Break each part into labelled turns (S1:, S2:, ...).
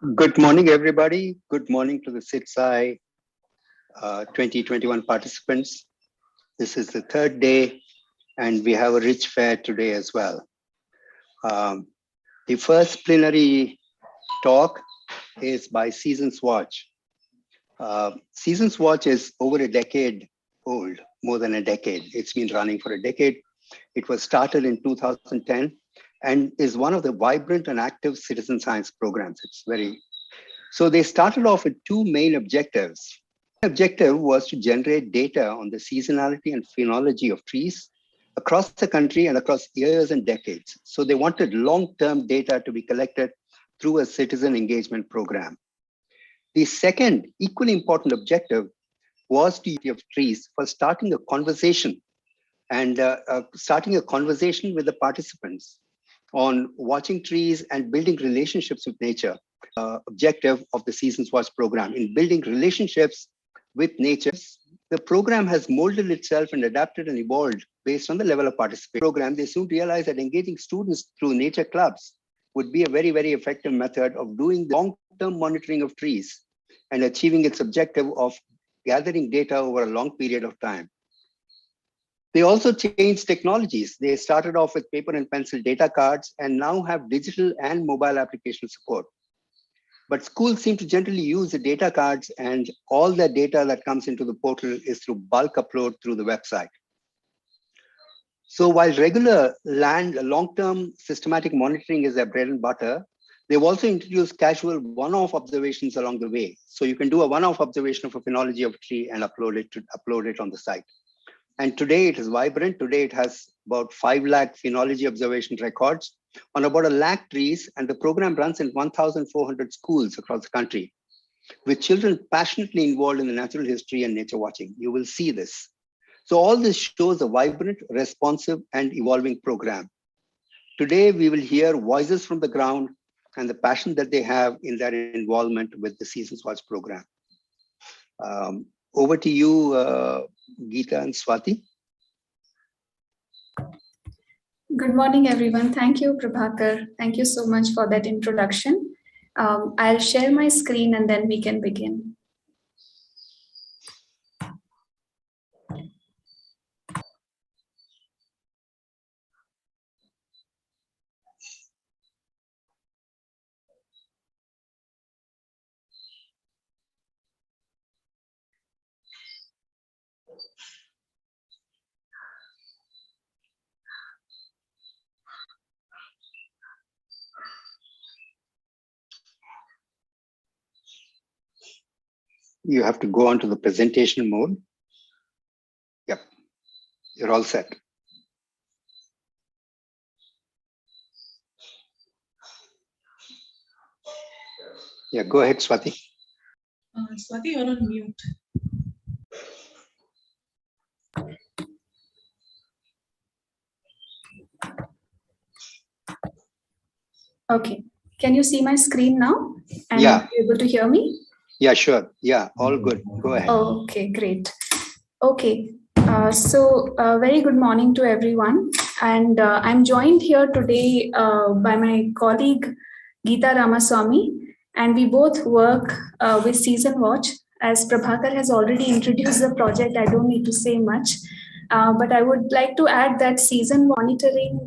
S1: Good morning, everybody. Good morning to the SITSI 2021 participants. This is the third day, and we have a rich fare today as well. The first plenary talk is by Seasons Watch. Seasons Watch is over a decade old, more than a decade. It's been running for a decade. It was started in 2010 and is one of the vibrant and active citizen science programs. So they started off with two main objectives. The objective was to generate data on the seasonality and phenology of trees across the country and across years and decades. So they wanted long-term data to be collected through a citizen engagement program. The second equally important objective was to use of trees for starting a conversation with the participants on watching trees and building relationships with nature. Objective of the Seasons Watch program in building relationships with nature. The program has molded itself and adapted and evolved based on the level of participation. They soon realized that engaging students through nature clubs would be a very, very effective method of doing the long-term monitoring of trees and achieving its objective of gathering data over a long period of time. They also changed technologies. They started off with paper and pencil data cards and now have digital and mobile application support. But schools seem to generally use the data cards, and all the data that comes into the portal is through bulk upload through the website. So while regular long-term systematic monitoring is their bread and butter, they've also introduced casual one-off observations along the way. So you can do a one-off observation of a phenology of a tree and upload it on the site. And today it is vibrant. Today it has about 5 lakh phenology observation records on about 1 lakh trees, and the program runs in 1,400 schools across the country, with children passionately involved in the natural history and nature watching. You will see this. So all this shows a vibrant, responsive, and evolving program. Today, we will hear voices from the ground and the passion that they have in their involvement with the Seasons Watch program. Over to you, Geeta and Swati.
S2: Good morning, everyone. Thank you, Prabhakar. Thank you so much for that introduction. I'll share my screen and then we can begin.
S1: You have to go on to the presentation mode. Yep, you're all set. Yeah, go ahead, Swati.
S3: Swati, you're on mute.
S2: Okay, can you see my screen now? And
S1: yeah.
S2: Are you able to hear me?
S1: Yeah, sure. Yeah, all good. Go ahead.
S2: Okay, great. Okay, so very good morning to everyone. And I'm joined here today by my colleague, Geeta Ramaswamy, and we both work with Season Watch. As Prabhakar has already introduced the project, I don't need to say much. But I would like to add that season monitoring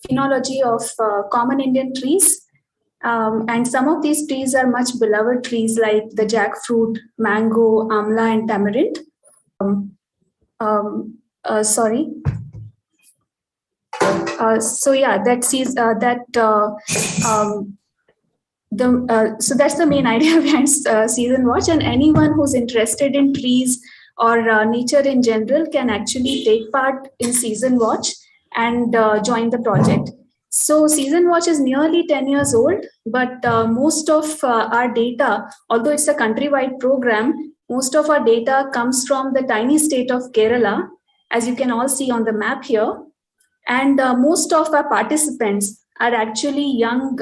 S2: phenology of common Indian trees. And some of these trees are much beloved trees like the jackfruit, mango, amla, and tamarind. Sorry. So yeah, so that's the main idea behind Season Watch, and anyone who's interested in trees or nature in general can actually take part in Season Watch and join the project. So Season Watch is nearly 10 years old, but most of our data, although it's a countrywide program, most of our data comes from the tiny state of Kerala, as you can all see on the map here. And most of our participants are actually young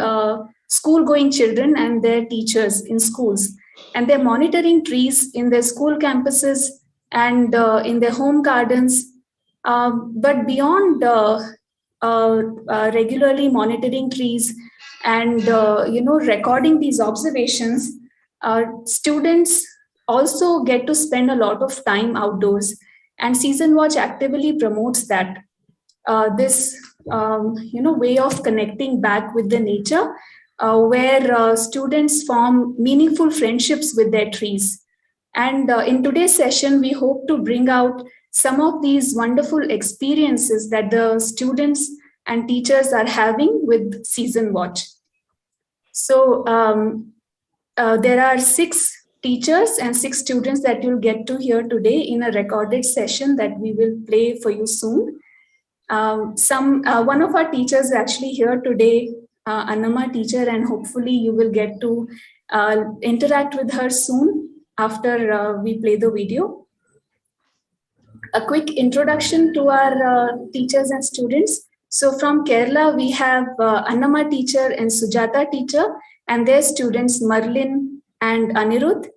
S2: school-going children and their teachers in schools. And they're monitoring trees in their school campuses and in their home gardens. But beyond regularly monitoring trees, and recording these observations, students also get to spend a lot of time outdoors, and Season Watch actively promotes that this way of connecting back with the nature, where students form meaningful friendships with their trees. And in today's session, we hope to bring out some of these wonderful experiences that the students and teachers are having with Season Watch. So there are 6 teachers and 6 students that you'll get to hear today in a recorded session that we will play for you soon. One of our teachers is actually here today, Annama teacher, and hopefully you will get to interact with her soon after we play the video. A quick introduction to our teachers and students. So from Kerala, we have Annama teacher and Sujata teacher and their students Marlin and Anirudh.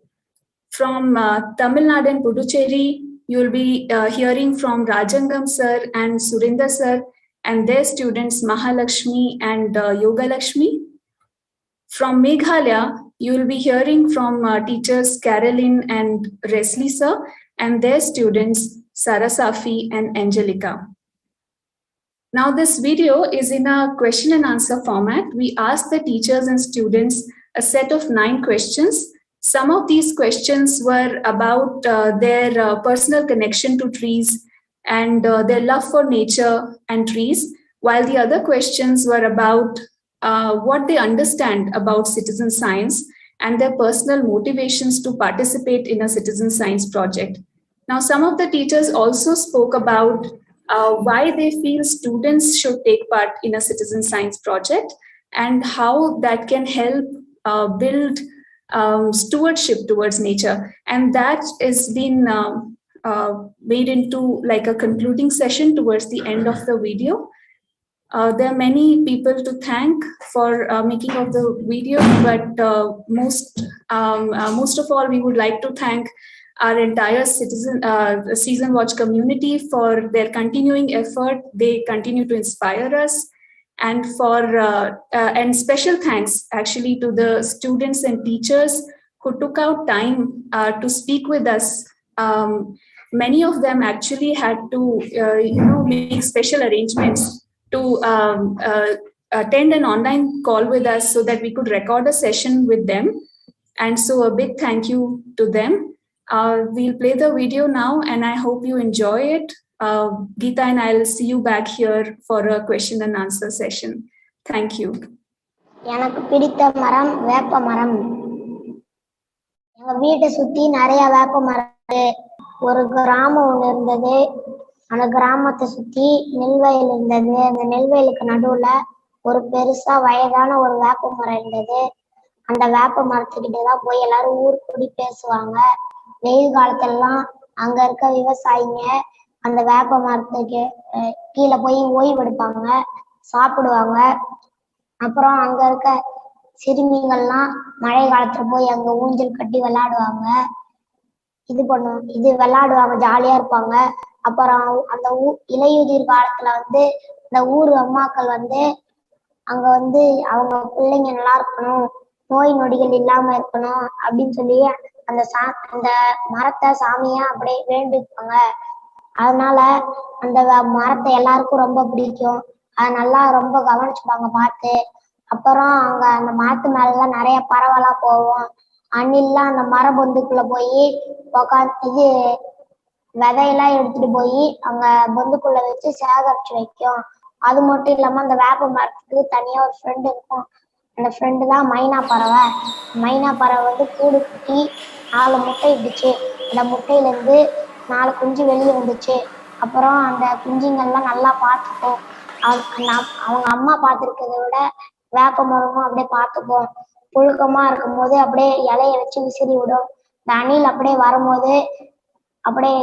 S2: From Tamil Nadu and Puducherry, you will be hearing from Rajangam sir and Surinder sir and their students Mahalakshmi and Yoga Lakshmi. From Meghalaya, you will be hearing from teachers Carolyn and Resli sir and their students Sarasafi and Angelica. Now this video is in a question and answer format. We asked the teachers and students a set of 9 questions. Some of these questions were about their personal connection to trees and their love for nature and trees, while the other questions were about what they understand about citizen science and their personal motivations to participate in a citizen science project. Now, some of the teachers also spoke about why they feel students should take part in a citizen science project and how that can help build stewardship towards nature. And that has been made into like a concluding session towards the end of the video. There are many people to thank for making of the video, but most of all, we would like to thank our entire Season Watch community for their continuing effort. They continue to inspire us, and and special thanks actually to the students and teachers who took out time to speak with us. Many of them actually had to make special arrangements to attend an online call with us so that we could record a session with them. And so a big thank you to them. We'll play the video now, and I hope you enjoy it. Geeta and I'll see you back here for a question and answer session. Thank you.
S4: எனக்கு பிடித்த மரம் வேப்ப மரம். எங்க வீட்டை சுத்தி நிறைய வேப்ப மரம். ஒரு கிராமம் ஒண்ணு இருந்தது. அந்த கிராமத்தை சுத்தி நெல்வயல் இருந்தது. அந்த நெல்வயலுக்கு நடுவுல ஒரு பெருசா வயதான ஒரு வேப்ப மரம் இருந்தது. அந்த வேப்ப மரத்துக்கிட்டதான் போய் எல்லாரும் ஊர் கூடி பேசுவாங்க. வெயில் காலத்துலலாம் அங்க இருக்க விவசாயிங்க அந்த வேப்ப மரத்துக்கு கீழே போய் ஓய்வு எடுப்பாங்க, சாப்பிடுவாங்க. அப்புறம் அங்க இருக்க சிறுமிகள்லாம் மழை காலத்துல போய் அங்க ஊஞ்சல் கட்டி விளையாடுவாங்க, இது விளையாடுவாங்க, ஜாலியா இருப்பாங்க. அப்புறம் அந்த இலையுதிர் காலத்துல இந்த ஊர் அம்மாக்கள் அங்க அவங்க பிள்ளைங்க நல்லா இருக்கணும், நோய் நொடிகள் இல்லாம இருக்கணும் அப்படின்னு சொல்லி அந்த மரத்தை சாமியா அப்படியே வேண்டிப்பாங்க. அதனால அந்த மரத்தை எல்லாருக்கும் ரொம்ப பிடிக்கும். அதை நல்லா ரொம்ப கவனிச்சுப்பாங்க பார்த்து. அப்புறம் அங்க அந்த மரத்து மேலதான் நிறைய பறவைலாம் போவோம். அணில்லாம் அந்த மர பொந்துக்குள்ள போய் உக்காந்து விதையெல்லாம் எடுத்துட்டு போய் அங்க பொந்துக்குள்ள வச்சு சேகரிச்சு வைக்கும். அது மட்டும் இல்லாம அந்த வேப்ப மரத்துக்கு தனியா ஒரு ஃப்ரெண்டு இருக்கும். அந்த ஃப்ரெண்டு தான் மைனா பறவை. மைனா பறவை கூடு கட்டி 4 முட்டை இட்டுச்சு. அந்த முட்டையில இருந்து 4 குஞ்சு வெளியே வந்துச்சு. அப்புறம் அந்த குஞ்சுங்கள்லாம் நல்லா பார்த்துக்கும். அவங்க அம்மா பார்த்துருக்கிறத விட வேப்ப மரமும் அப்படியே பார்த்துக்கும். புழுக்கமா இருக்கும் போது அப்படியே இலைய வச்சு விசிறி விடும். இந்த அணில் அப்படியே வரும்போது அப்படியே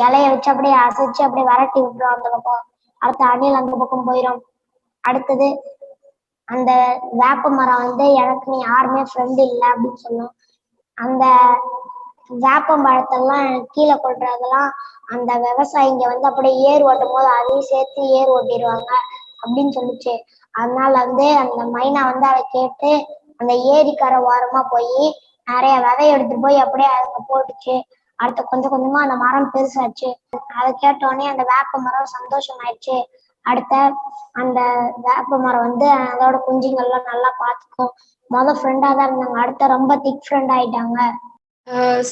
S4: இலைய வச்சு அப்படியே அசைச்சு அப்படியே விரட்டி விட்டுரும் அந்த பக்கம். அடுத்த அணில் அந்த பக்கம் போயிடும். அடுத்தது அந்த வேப்ப மரம் எனக்கு யாருமே ஃப்ரெண்டு இல்லை அப்படின்னு சொல்லும். அந்த வேப்பம் பழத்தெல்லாம் கீழே கொட்டுறதெல்லாம் அந்த விவசாயிங்க அப்படியே ஏர் ஓட்டும் போது அதையும் சேர்த்து ஏர் ஓட்டிடுவாங்க. அப்படின்னு சொல்லிச்சு. அதனால வந்து அந்த மைனா வந்து அதை கேட்டு அந்த ஏரிக்கரை ஓரமா போய் நிறைய விதை எடுத்துட்டு போய் அப்படியே அதுக்கு போட்டுச்சு. அடுத்து கொஞ்சம் கொஞ்சமா அந்த மரம் பெருசாச்சு. அதை கேட்டோடனே அந்த வேப்ப மரம் சந்தோஷம் ஆயிடுச்சு. அடுத்த அந்த வேப்ப மரம் வந்து அதோட குஞ்சுங்கள்லாம் நல்லா பார்த்துக்கும். ஃப்ரெண்டா தான் இருந்தாங்க, அடுத்த ரொம்ப திக் ஃப்ரெண்ட் ஆயிட்டாங்க.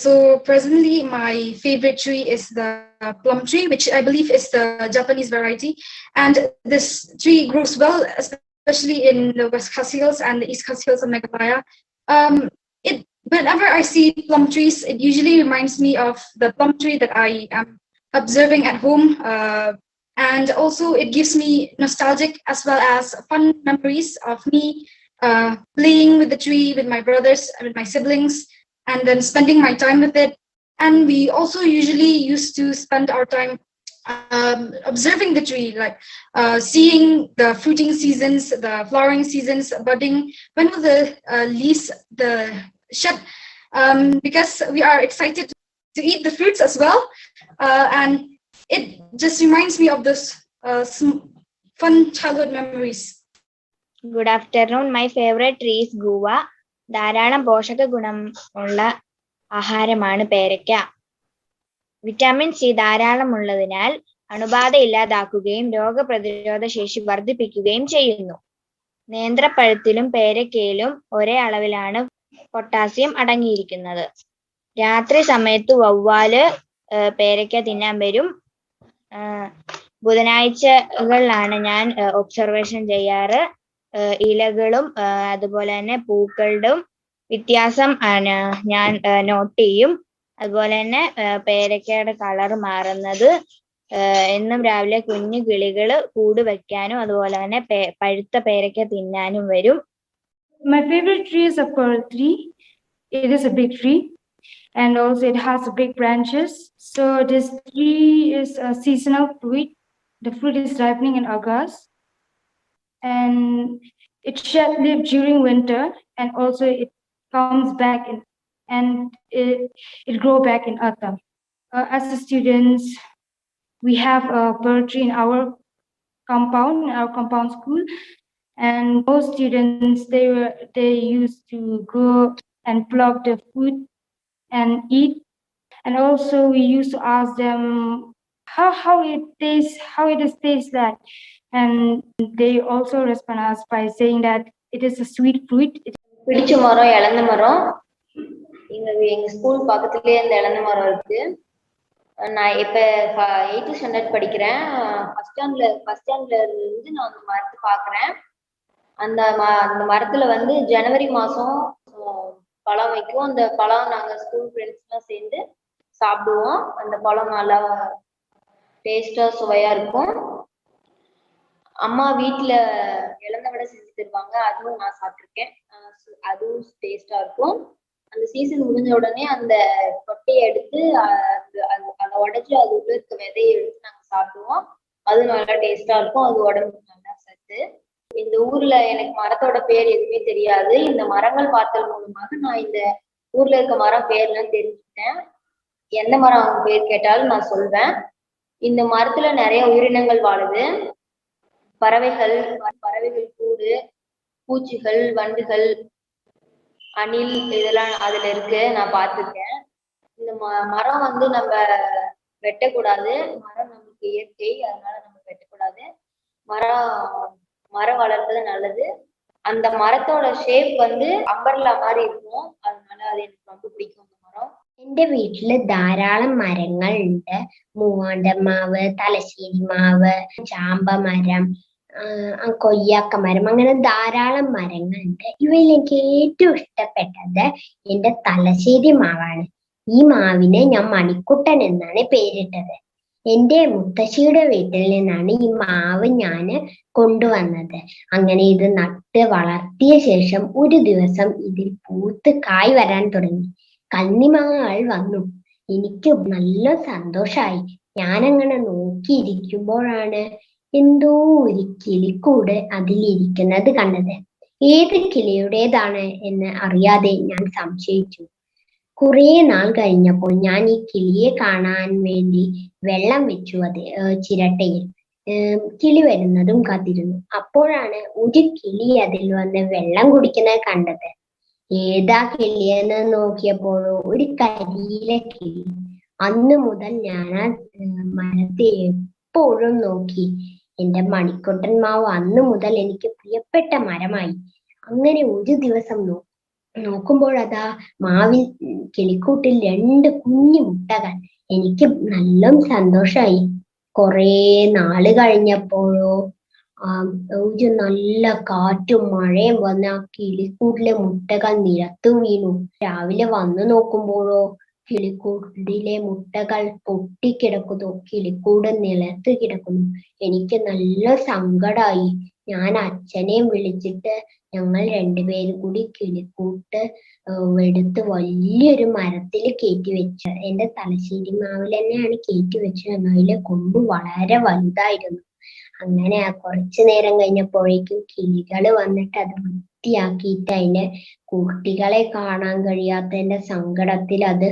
S5: So presently my favorite tree is the plum tree, which I believe is the Japanese variety, and this tree grows well, especially in the West Khas Hills and the East Khas Hills of Meghalaya. Whenever I see plum trees, it usually reminds me of the plum tree that I am observing at home, and also it gives me nostalgic as well as fun memories of me playing with the tree with my brothers and with my siblings, and then spending my time with it. And we also usually used to spend our time observing the tree, like seeing the fruiting seasons, the flowering seasons, budding, when will the leaves shed, because we are excited to eat the fruits as well, and it just reminds me of those fun childhood memories.
S6: Good afternoon. My favorite tree is guava. ധാരാളം പോഷക ഗുണമുള്ള ആഹാരമാണ് പേരയ്ക്ക. Vitamin C ധാരാളമുള്ളതിനാൽ അണുബാധ ഇല്ലാതാക്കുകയും രോഗപ്രതിരോധ ശേഷി വർദ്ധിപ്പിക്കുകയും ചെയ്യുന്നു. നേന്ത്രപ്പഴത്തിലും പേരയ്ക്കയിലും ഒരേ അളവിലാണ് പൊട്ടാസ്യം അടങ്ങിയിരിക്കുന്നത്. രാത്രി സമയത്ത് വവ്വാല് പേരയ്ക്ക തിന്നാൻ വരും. ബുധനാഴ്ചകളിലാണ് ഞാൻ ഒബ്സർവേഷൻ ചെയ്യാറ്. ഇലകളും അതുപോലെ തന്നെ പൂക്കളുടെയും വ്യത്യാസം ഞാൻ നോട്ട് ചെയ്യും. അതുപോലെ തന്നെ പേരയ്ക്കയുടെ കളർ മാറുന്നത്, എന്നും രാവിലെ കുഞ്ഞു കിളികള് കൂട് വെക്കാനും അതുപോലെ തന്നെ പഴുത്ത പേരയ്ക്ക തിന്നാനും വരും.
S7: My favorite tree is a pearl tree. It is a big tree and also it has big branches. So this tree is a seasonal fruit. The fruit is ripening in August. And it shall live during winter, and also it comes back and it grow back in autumn. As the students, we have a bird tree in our compound school, and most students they used to go and pluck the fruit and eat. And also we used to ask them how it tastes like, and they also respond us by saying that it is a sweet fruit.
S6: பிடிச்ச மரம் இளந்த மரம். எங்க school பக்கத்துலயே அந்த இளந்த மரம் இருக்கு. நான் இப்ப 8th ஸ்டாண்டர்ட் படிக்கிறேன். ஃபர்ஸ்ட் ஸ்டாண்ட்ல இருந்து நான் அந்த மரத்தை பாக்குறேன். அந்த மரத்துல வந்து ஜனவரி மாசம் பழம் வைக்கும். அந்த பழம் நாங்க ஸ்கூல் ஃப்ரெண்ட்ஸ் எல்லாம் சேர்ந்து சாப்பிடுவோம். அந்த பழம் நல்லா டேஸ்டா சுவையா இருக்கும். அம்மா வீட்டுல இளந்த வடை செஞ்சு தருவாங்க, அதுவும் நான் சாப்பிட்டிருக்கேன். அதுவும் டேஸ்டா இருக்கும். அந்த சீசன் முடிஞ்ச உடனே அந்த கொட்டையை எடுத்து அதை உடைச்சு அது உள்ள இருக்க விதையை எடுத்து நாங்க சாப்பிடுவோம். அது நல்லா டேஸ்டா இருக்கும். அது உடம்புக்கு நல்லா சத்து. இந்த ஊர்ல எனக்கு மரத்தோட பேர் எதுவுமே தெரியாது. இந்த மரங்கள் பார்த்தல் மூலமாக நான் இந்த ஊர்ல இருக்க மரம் பேர்லாம் தெரிஞ்சுக்கிட்டேன். எந்த மரம் பேர் கேட்டாலும் நான் சொல்வேன். இந்த மரத்துல நிறைய உயிரினங்கள் வாழுது. பறவைகள் கூடு, பூச்சிகள், வண்டுகள், அணில் இதெல்லாம் அதுல இருக்கு, நான் பார்த்துருக்கேன். இந்த மரம் வந்து நம்ம வெட்டக்கூடாது. மரம் நமக்கு இயற்கை, அதனால நம்ம வெட்டக்கூடாது. மரம் வளர்றது நல்லது. அந்த மரத்தோட ஷேப் வந்து അംബ്രല്ല மாதிரி இருக்கும். அதனால அது எனக்கு ரொம்ப பிடிக்கும் அந்த மரம்.
S8: എന്റെ വീട്ടില് ധാരാളം മരങ്ങൾ ഉണ്ട്. മൂവാണ്ടമാവ്, തലശ്ശേരി മാവ്, ചാമ്പമരം, കൊയ്യാക്ക മരം, അങ്ങനെ ധാരാളം മരങ്ങളുണ്ട്. ഇവയിൽ എനിക്ക് ഏറ്റവും ഇഷ്ടപ്പെട്ടത് എന്റെ തലശ്ശേരി മാവാണ്. ഈ മാവിനെ ഞാൻ മണിക്കുട്ടൻ എന്നാണ് പേരിട്ടത്. എന്റെ മുത്തശ്ശിയുടെ വീട്ടിൽ നിന്നാണ് ഈ മാവ് ഞാന് കൊണ്ടുവന്നത്. അങ്ങനെ ഇത് നട്ട് വളർത്തിയ ശേഷം ഒരു ദിവസം ഇതിൽ പൂത്ത് കായ് വരാൻ തുടങ്ങി. കന്നിമാങ്ങകൾ വന്നു. എനിക്ക് നല്ല സന്തോഷായി. ഞാനങ്ങനെ നോക്കിയിരിക്കുമ്പോഴാണ് എന്തോ ഒരു കിളിക്കൂട് അതിലിരിക്കുന്നത് കണ്ടത്. ഏത് കിളിയുടേതാണ് എന്ന് അറിയാതെ ഞാൻ സംശയിച്ചു. കുറെ നാൾ കഴിഞ്ഞപ്പോൾ ഞാൻ ഈ കിളിയെ കാണാൻ വേണ്ടി വെള്ളം വെച്ചു ചിരട്ടയിൽ. കിളി വരുന്നതും കാത്തിരുന്നു. അപ്പോഴാണ് ഒരു കിളി അതിൽ വന്ന് വെള്ളം കുടിക്കുന്നത് കണ്ടത്. ഏതാ കിളിയെന്ന് നോക്കിയപ്പോഴോ ഒരു കരിയില കിളി. അന്ന് മുതൽ ഞാൻ ആ മരത്തെ എപ്പോഴും നോക്കി. എന്റെ മണിക്കുട്ടൻ മാവ് അന്ന് മുതൽ എനിക്ക് പ്രിയപ്പെട്ട മരമായി. അങ്ങനെ ഒരു ദിവസം നോക്കുമ്പോൾ അതാ മാവിൽ കിളിക്കൂട്ടിൽ 2 കുഞ്ഞു മുട്ടകൾ. എനിക്ക് നല്ല സന്തോഷമായി. കുറേ നാള് കഴിഞ്ഞപ്പോഴോ ഒരു നല്ല കാറ്റും മഴയും വന്ന് ആ കിളിക്കൂട്ടിലെ മുട്ടകൾ നിലത്തു വീണു. രാവിലെ വന്നു നോക്കുമ്പോഴോ കിളിക്കൂട്ടിലെ മുട്ടകൾ പൊട്ടിക്കിടക്കുന്നു, കിളിക്കൂട് നിലത്ത് കിടക്കുന്നു. എനിക്ക് നല്ല സങ്കടമായി. ഞാൻ അച്ഛനെയും വിളിച്ചിട്ട് ഞങ്ങൾ 2 പേരും കൂടി കിളിക്കൂട്ട് എടുത്ത് വലിയൊരു മരത്തിൽ കയറ്റി വെച്ചു. എന്റെ തലശ്ശേരി മാവിൽ തന്നെയാണ് കയറ്റി വെച്ചത്. അതിലെ കൊമ്പ് വളരെ വലുതായിരുന്നു. അങ്ങനെ കുറച്ചു നേരം കഴിഞ്ഞപ്പോഴേക്കും കിളികൾ വന്നിട്ട് അത് വൃത്തിയാക്കിയിട്ട് അതിന്റെ കുട്ടികളെ കാണാൻ കഴിയാത്തതിന്റെ സങ്കടത്തിൽ അത്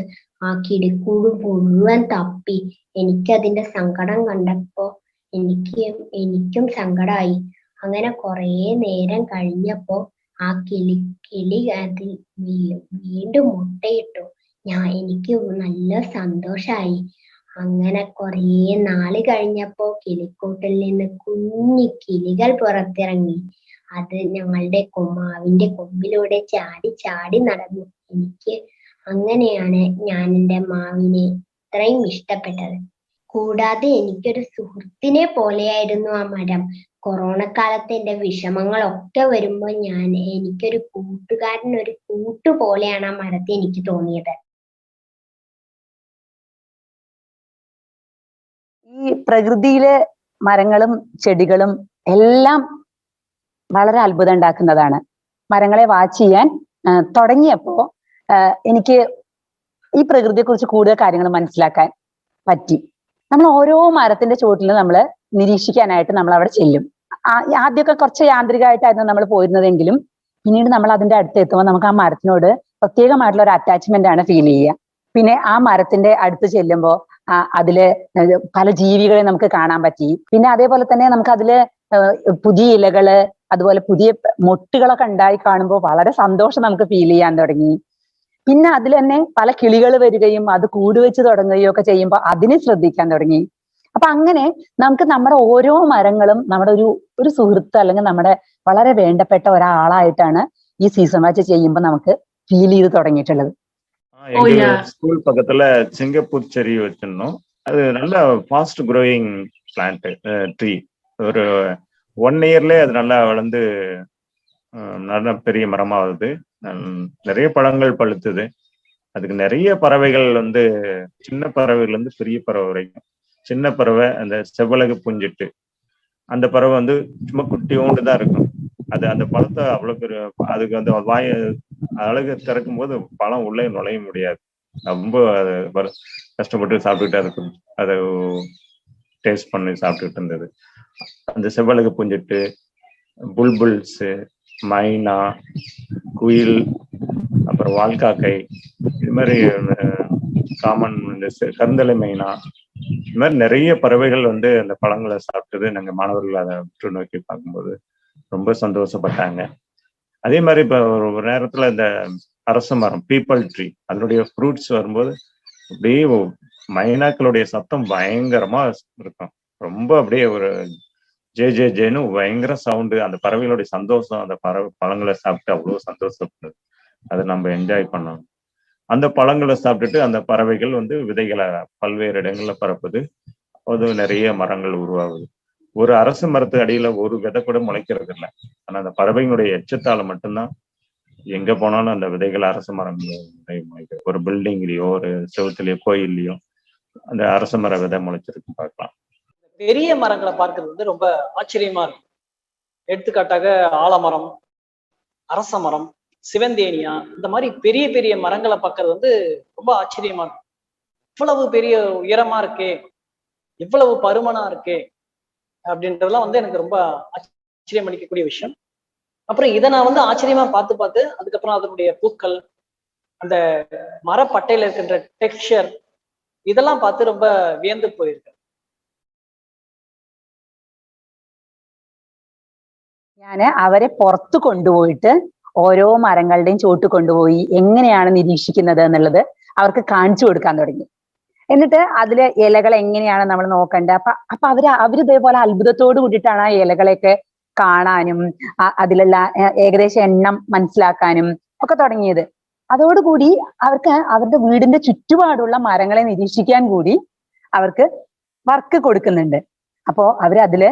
S8: ആ കിളിക്കൂട് മുഴുവൻ തപ്പി. എനിക്കതിന്റെ സങ്കടം കണ്ടപ്പോ എനിക്കും സങ്കടമായി. അങ്ങനെ കുറേ നേരം കഴിഞ്ഞപ്പോ ആ കിളി അത് വീണ്ടും മുട്ടയിട്ടു. എനിക്ക് നല്ല സന്തോഷായി. അങ്ങനെ കുറേ നാള് കഴിഞ്ഞപ്പോ കിളിക്കൂട്ടിൽ നിന്ന് കുഞ്ഞി കിളികൾ പുറത്തിറങ്ങി. അത് ഞങ്ങളുടെ മാവിന്റെ കൊമ്പിലൂടെ ചാടി ചാടി നടന്നു. അങ്ങനെയാണ് ഞാൻ എൻ്റെ മാവിനെ ഇത്രയും ഇഷ്ടപ്പെട്ടത്. കൂടാതെ എനിക്കൊരു സുഹൃത്തിനെ പോലെയായിരുന്നു ആ മരം. കൊറോണ കാലത്ത് എൻ്റെ വിഷമങ്ങളൊക്കെ വരുമ്പോൾ എനിക്കൊരു ഒരു കൂട്ടു പോലെയാണ് ആ മരത്തെ എനിക്ക് തോന്നിയത്.
S9: ഈ പ്രകൃതിയിലെ മരങ്ങളും ചെടികളും എല്ലാം വളരെ അത്ഭുതം ഉണ്ടാക്കുന്നതാണ്. മരങ്ങളെ വാച്ച് ചെയ്യാൻ തുടങ്ങിയപ്പോ എനിക്ക് ഈ പ്രകൃതിയെ കുറിച്ച് കൂടുതൽ കാര്യങ്ങൾ മനസ്സിലാക്കാൻ പറ്റി. നമ്മൾ ഓരോ മരത്തിന്റെ ചുവട്ടിലും നമ്മൾ നിരീക്ഷിക്കാനായിട്ട് നമ്മൾ അവിടെ ചെല്ലും. ആദ്യമൊക്കെ കുറച്ച് യാന്ത്രികമായിട്ടായിരുന്നു നമ്മൾ പോയിരുന്നതെങ്കിലും പിന്നീട് നമ്മൾ അതിന്റെ അടുത്ത് എത്തുമ്പോൾ നമുക്ക് ആ മരത്തിനോട് പ്രത്യേകമായിട്ടുള്ള ഒരു അറ്റാച്ച്മെന്റ് ആണ് ഫീൽ ചെയ്യുക. പിന്നെ ആ മരത്തിന്റെ അടുത്ത് ചെല്ലുമ്പോൾ അതില് പല ജീവികളെ നമുക്ക് കാണാൻ പറ്റി. പിന്നെ അതേപോലെ തന്നെ നമുക്ക് അതില് പുതിയ ഇലകള് അതുപോലെ പുതിയ മൊട്ടുകളൊക്കെ ഉണ്ടായി കാണുമ്പോൾ വളരെ സന്തോഷം നമുക്ക് ഫീൽ ചെയ്യാൻ തുടങ്ങി. പിന്നെ അതിൽ തന്നെ പല കിളികൾ വരികയും അത് കൂടുവെച്ച് തുടങ്ങുകയും ഒക്കെ ചെയ്യുമ്പോൾ അതിനെ ശ്രദ്ധിക്കാൻ തുടങ്ങി. അപ്പൊ അങ്ങനെ നമുക്ക് നമ്മുടെ ഓരോ മരങ്ങളും നമ്മുടെ ഒരു സുഹൃത്ത് അല്ലെങ്കിൽ നമ്മുടെ വളരെ വേണ്ടപ്പെട്ട ഒരാളായിട്ടാണ് ഈ സീസൺ വാച്ച് ചെയ്യുമ്പോൾ നമുക്ക് ഫീൽ ചെയ്ത് തുടങ്ങിയിട്ടുള്ളത്.
S10: எங்க ஸ்கூல் பக்கத்துல சிங்கப்பூர் செடி வச்சிருந்தோம். அது நல்ல ஃபாஸ்ட் க்ரோயிங் பிளான்ட் ட்ரீ. ஒரு 1 இயர்லயே அது நல்லா வளர்ந்து நல்ல பெரிய மரமா வருது. நிறைய பழங்கள் பழுத்துது. அதுக்கு நிறைய பறவைகள் சின்ன பறவைகள் இருந்து பெரிய பறவை வரைக்கும். சின்ன பறவை அந்த செவ்வழகு பூஞ்சிட்டு அந்த பறவை சும்மா குட்டியோண்டு தான் இருக்கும். அது அந்த பழத்தை அவ்வளவு பெரிய அதுக்கு வாய அழகு திறக்கும் போது பழம் உள்ளே நுழைய முடியாது. ரொம்ப கஷ்டப்பட்டு சாப்பிட்டுட்டே இருக்கும். அதை டேஸ்ட் பண்ணி சாப்பிட்டுட்டு இருந்தது. அந்த செவ்வழகு பூஞ்சிட்டு, புல்புல்ஸ், மைனா, குயில், அப்புறம் வால்காக்கை, இது மாதிரி காமன் கருந்தலை மைனா, இது மாதிரி நிறைய பறவைகள் அந்த பழங்களை சாப்பிட்டது நாங்கள் மாணவர்கள் அதை உற்று நோக்கி பார்க்கும்போது ரொம்ப சந்தோஷப்பட்டாங்க. அதே மாதிரி இப்போ ஒரு நேரத்துல இந்த அரச மரம் பீப்பிள் ட்ரீ அதனுடைய ஃப்ரூட்ஸ் வரும்போது அப்படியே மைனாக்களுடைய சத்தம் பயங்கரமா இருக்கும். ரொம்ப அப்படியே ஒரு ஜேன்னு பயங்கர சவுண்டு. அந்த பறவைகளுடைய சந்தோஷம், அந்த பழங்களை சாப்பிட்டு அவ்வளோ சந்தோஷப்படுது. அதை நம்ம என்ஜாய் பண்ணணும். அந்த பழங்களை சாப்பிட்டுட்டு அந்த பறவைகள் விதைகளை பல்வேறு இடங்கள்ல பரப்புது. அது நிறைய மரங்கள் உருவாகுது. ஒரு அரச மரத்து அடியில ஒரு விதை கூட முளைக்கிறது இல்லை. ஆனா அந்த பறவைங்களுடைய எச்சத்தால மட்டும்தான் எங்க போனாலும் அந்த விதைகள் அரச மரம் முளைக்குது. ஒரு பில்டிங்லயோ ஒரு செவுத்துலயோ கோயில்லையோ அந்த அரச மர விதை முளைச்சிருக்கு பார்க்கலாம்.
S11: பெரிய மரங்களை பார்க்கறது ரொம்ப ஆச்சரியமா இருக்கும். எடுத்துக்காட்டாக ஆலமரம், அரச மரம், சிவந்தேனியா, இந்த மாதிரி பெரிய பெரிய மரங்களை பார்க்கறது ரொம்ப ஆச்சரியமா இருக்கும். இவ்வளவு பெரிய உயரமா இருக்கே, இவ்வளவு பருமனா இருக்கே அப்படின்றதுலாம் எனக்கு ரொம்ப ஆச்சரியம் அளிக்கக்கூடிய விஷயம். அப்புறம் இதை நான் ஆச்சரியமா பார்த்து அதுக்கப்புறம் அதனுடைய பூக்கள், அந்த மரப்பட்டையில இருக்கின்ற டெக்ஸ்சர், இதெல்லாம் பார்த்து ரொம்ப வியந்து போயிருக்கேன்.
S9: ഞാൻ അവരെ പുറത്തു കൊണ്ടുപോയിട്ട് ഓരോ മരങ്ങളുടെയും ചോട്ട് കൊണ്ടുപോയി എങ്ങനെയാണ് നിരീക്ഷിക്കുന്നത് എന്നുള്ളത് അവർക്ക് കാണിച്ചു കൊടുക്കാൻ തുടങ്ങി. എന്നിട്ട് അതിലെ ഇലകൾ എങ്ങനെയാണ് നമ്മൾ നോക്കേണ്ടത്. അപ്പൊ അവര് ഇതേപോലെ അത്ഭുതത്തോട് കൂടിയിട്ടാണ് ആ ഇലകളെയൊക്കെ കാണാനും അതിലുള്ള ഏകദേശം എണ്ണം മനസ്സിലാക്കാനും ഒക്കെ തുടങ്ങിയത്. അതോടുകൂടി അവർക്ക് അവരുടെ വീടിന്റെ ചുറ്റുപാടുള്ള മരങ്ങളെ നിരീക്ഷിക്കാൻ കൂടി അവർക്ക് വർക്ക് കൊടുക്കുന്നുണ്ട്. അപ്പോ അവരതില്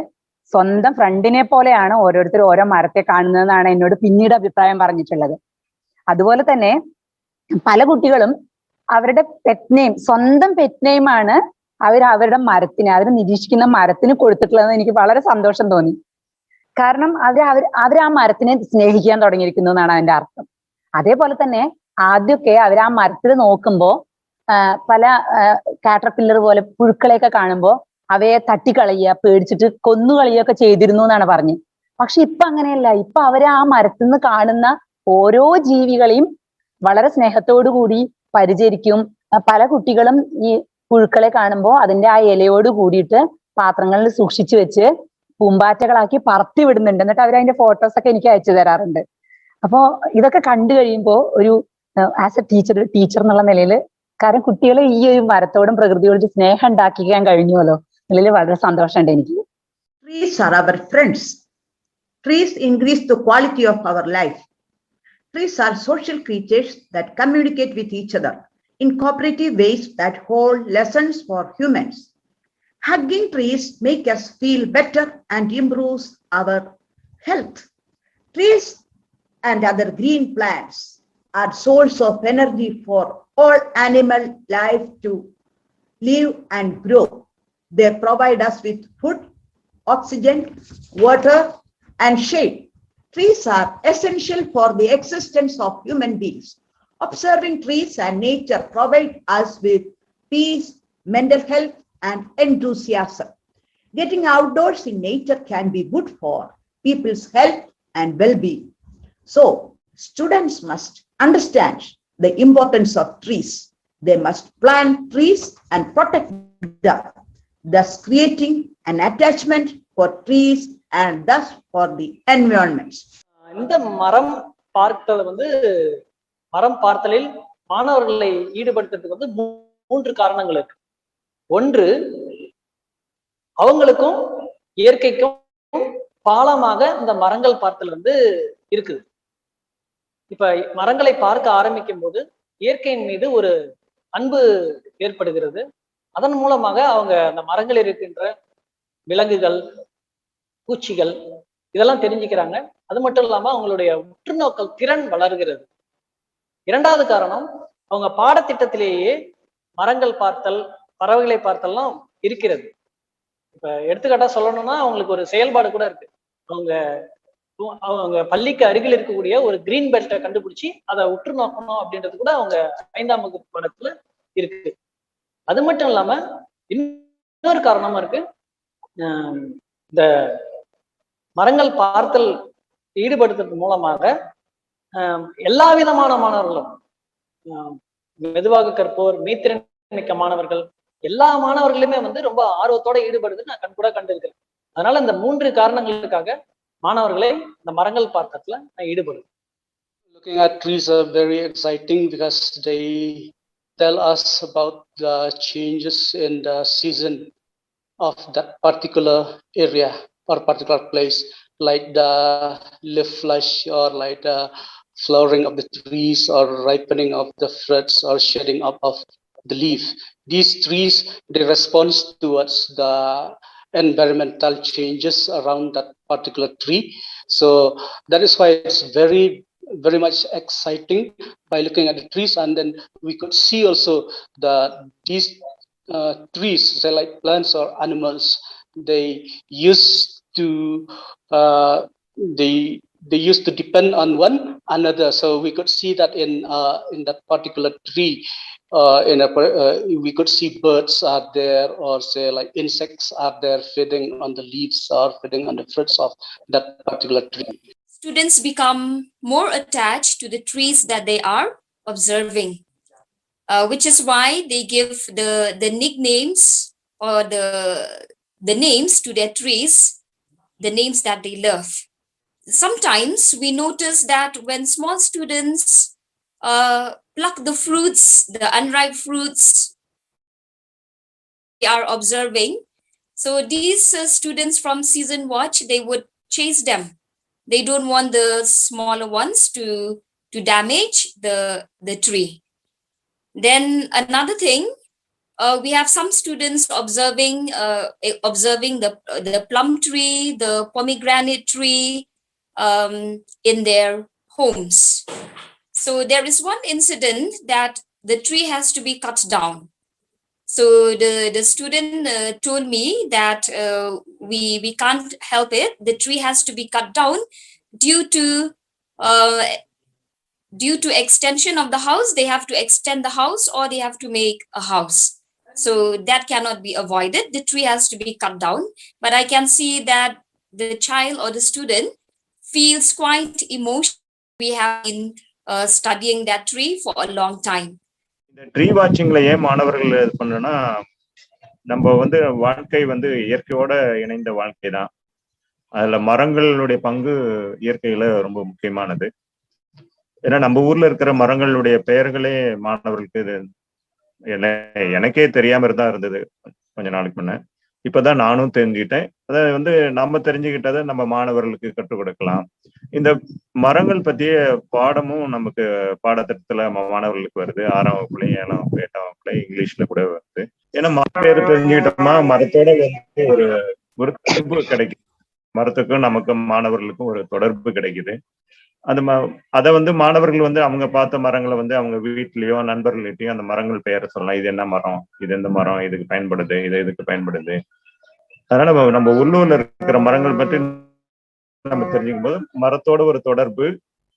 S9: സ്വന്തം ഫ്രണ്ടിനെ പോലെയാണ് ഓരോരുത്തർ ഓരോ മരത്തെ കാണുന്നതെന്നാണ് എന്നോട് പിന്നീട് അഭിപ്രായം പറഞ്ഞിട്ടുള്ളത്. അതുപോലെ തന്നെ പല കുട്ടികളും അവരുടെ പെറ്റ് നെയിം, സ്വന്തം പെറ്റ് നെയിമാണ് അവരുടെ മരത്തിന്, അവർ നിരീക്ഷിക്കുന്ന മരത്തിന് കൊടുത്തിട്ടുള്ളതെന്ന് എനിക്ക് വളരെ സന്തോഷം തോന്നി. കാരണം അവർ ആ മരത്തിനെ സ്നേഹിക്കാൻ തുടങ്ങിയിരിക്കുന്നു എന്നാണ് അതിന്റെ അർത്ഥം. അതേപോലെ തന്നെ ആദ്യമൊക്കെ അവർ ആ മരത്തിൽ നോക്കുമ്പോൾ പല കാറ്റർപില്ലർ പോലെ പുഴുക്കളെയൊക്കെ കാണുമ്പോൾ അവയെ തട്ടിക്കളയുക, പേടിച്ചിട്ട് കൊന്നുകളയുകയൊക്കെ ചെയ്തിരുന്നു എന്നാണ് പറഞ്ഞത്. പക്ഷെ ഇപ്പൊ അങ്ങനെയല്ല. ഇപ്പൊ അവര് ആ മരത്തിൽ നിന്ന് കാണുന്ന ഓരോ ജീവികളെയും വളരെ സ്നേഹത്തോടു കൂടി പരിചരിക്കും. പല കുട്ടികളും ഈ പുഴുക്കളെ കാണുമ്പോൾ അതിന്റെ ആ ഇലയോട് കൂടിയിട്ട് പാത്രങ്ങളിൽ സൂക്ഷിച്ചു വെച്ച് പൂമ്പാറ്റകളാക്കി പറത്തി വിടുന്നുണ്ട്. എന്നിട്ട് അവർ അതിന്റെ ഫോട്ടോസ് ഒക്കെ എനിക്ക് അയച്ചു തരാറുണ്ട്. അപ്പോ ഇതൊക്കെ കണ്ടു കഴിയുമ്പോൾ ഒരു ആസ് എ ടീച്ചർ എന്നുള്ള നിലയിൽ, കാരണം കുട്ടികളെ ഈ ഒരു മരത്തോടും പ്രകൃതിയോടും സ്നേഹം ഉണ്ടാക്കിക്കാൻ കഴിഞ്ഞുവല്ലോ എന്നുള്ളതിൽ വളരെ സന്തോഷമുണ്ട് എനിക്ക്.
S12: Trees are our friends. Trees increase the quality of our life. Trees are social creatures that communicate with each other in cooperative ways that hold lessons for humans. Hugging trees make us feel better and improves our health. Trees and other green plants are source of energy for all animal life to live and grow. They provide us with food, oxygen, water, and shade. Trees are essential for the existence of human beings. Observing trees and nature provide us with peace, mental health, and enthusiasm. Getting outdoors in nature can be good for people's health and well-being. So, students must understand the importance of trees. They must plant trees and protect them, thus creating an attachment for trees and thus for the environment.
S11: இந்த மரம் பார்த்தலில் மாணவர்களை ஈடுபடுத்துறதுக்கு வந்து 3 காரணங்கள் இருக்கு. ஒன்று, அவங்களுக்கும் இயற்கைக்கும் பாலமாக இந்த மரங்கள் பார்த்தல் வந்து இருக்குது. இப்ப மரங்களை பார்க்க ஆரம்பிக்கும் போது இயற்கையின் மீது ஒரு அன்பு ஏற்படுகிறது. அதன் மூலமாக அவங்க அந்த மரங்களில் இருக்கின்ற விலங்குகள், பூச்சிகள் இதெல்லாம் தெரிஞ்சுக்கிறாங்க. அது மட்டும் இல்லாம அவங்களுடைய உற்றுநோக்கல் திறன் வளர்கிறது. இரண்டாவது காரணம், அவங்க பாடத்திட்டத்திலேயே மரங்கள் பார்த்தல், பறவைகளை பார்த்தல்லாம் இருக்கிறது. இப்ப எடுத்துக்காட்டா சொல்லணும்னா அவங்களுக்கு ஒரு செயல்பாடு கூட இருக்கு. அவங்க பள்ளிக்கு அருகில் இருக்கக்கூடிய ஒரு கிரீன் பெல்ட்டை கண்டுபிடிச்சி அதை உற்று நோக்கணும் அப்படின்றது கூட அவங்க 5ஆம் வகுப்பு பாடத்துல இருக்கு. அது மட்டும் இல்லாம இன்னொரு காரணமா இருக்கு. இந்த மரங்கள் பார்த்தல் ஈடுபடுத்துறது மூலமாக எல்லா விதமான மாணவர்களும், மெதுவாக கற்போர், மீத்திறன் மிக்க மாணவர்கள், எல்லா மாணவர்களுமே வந்து ரொம்ப ஆர்வத்தோட ஈடுபடுது நான் கண்கூட கண்டிருக்கேன். அதனால இந்த 3 காரணங்களுக்காக மாணவர்களை இந்த மரங்கள் பார்த்ததுல நான் ஈடுபடுவேன்.
S13: Looking at trees are very exciting because they tell us about the changes in the season of that particular area or particular place, like the leaf flush or like the flowering of the trees or ripening of the fruits or shedding up of the leaf. These trees, they respond towards the environmental changes around that particular tree. So that is why it's very much exciting by looking at the trees. And then we could see also these trees, say like plants or animals, they used to they used to depend on one another. So we could see that in that particular tree, we could see birds are there, or say like insects are there feeding on the leaves or feeding on the fruits of that particular tree.
S14: Students become more attached to the trees that they are observing, which is why they give the nicknames or the names to their trees, the names that they love. sometimes we notice that when small students pluck the fruits, the unripe fruits they are observing, so these students from Season Watch, they would chase them. They don't want the smaller ones to damage the tree. Then another thing, we have some students observing the plum tree, the pomegranate tree in their homes. So there is one incident that the tree has to be cut down. So the student told me that we can't help it. The tree has to be cut down due to extension of the house. They have to extend the house or they have to make a house. So that cannot be avoided. The tree has to be cut down. But I can see that the child or the student feels quite emotional. We have been studying that tree for a long time.
S10: இந்த tree வாட்சிங்ல ஏன் மாணவர்கள் இது பண்ணனா, நம்ம வந்து வாழ்க்கை வந்து இயற்கையோட இணைந்த வாழ்க்கை தான். அதுல மரங்களுடைய பங்கு இயற்கையில ரொம்ப முக்கியமானது. ஏன்னா நம்ம ஊர்ல இருக்கிற மரங்களுடைய பெயர்களே மாணவர்களுக்கு எனக்கே தெரியாம தான் இருந்தது கொஞ்ச நாளைக்கு முன்ன. இப்பதான் நானும் தெரிஞ்சுக்கிட்டேன். அதை வந்து நம்ம தெரிஞ்சுக்கிட்டதை நம்ம மாணவர்களுக்கு கற்றுக் கொடுக்கலாம். இந்த மரங்கள் பற்றிய பாடமும் நமக்கு பாடத்திட்டத்துல மாணவர்களுக்கு வருது. 6ஆம் வகுப்புலையும் 7ஆம் வகுப்பு 8ஆம் வகுப்புல இங்கிலீஷ்ல கூட வருது. ஏன்னா மரம் பேரு தெரிஞ்சுக்கிட்டோமா மரத்தோட வந்து ஒரு தொடர்பு கிடைக்குது. மரத்துக்கும் நமக்கும் மாணவர்களுக்கும் ஒரு தொடர்பு கிடைக்குது. அதை வந்து மாணவர்கள் வந்து அவங்க பார்த்த மரங்களை வந்து அவங்க வீட்லயோ நண்பர்கள்கிட்டயோ அந்த மரங்கள் பெயரை சொல்லலாம். இது என்ன மரம், இது எந்த மரம், இதுக்கு பயன்படுது, இது இதுக்கு பயன்படுது. அதனால நம்ம உள்ளூர்ல இருக்கிற மரங்கள் பற்றி நம்ம தெரிஞ்சுக்கும் போது மரத்தோட ஒரு தொடர்பு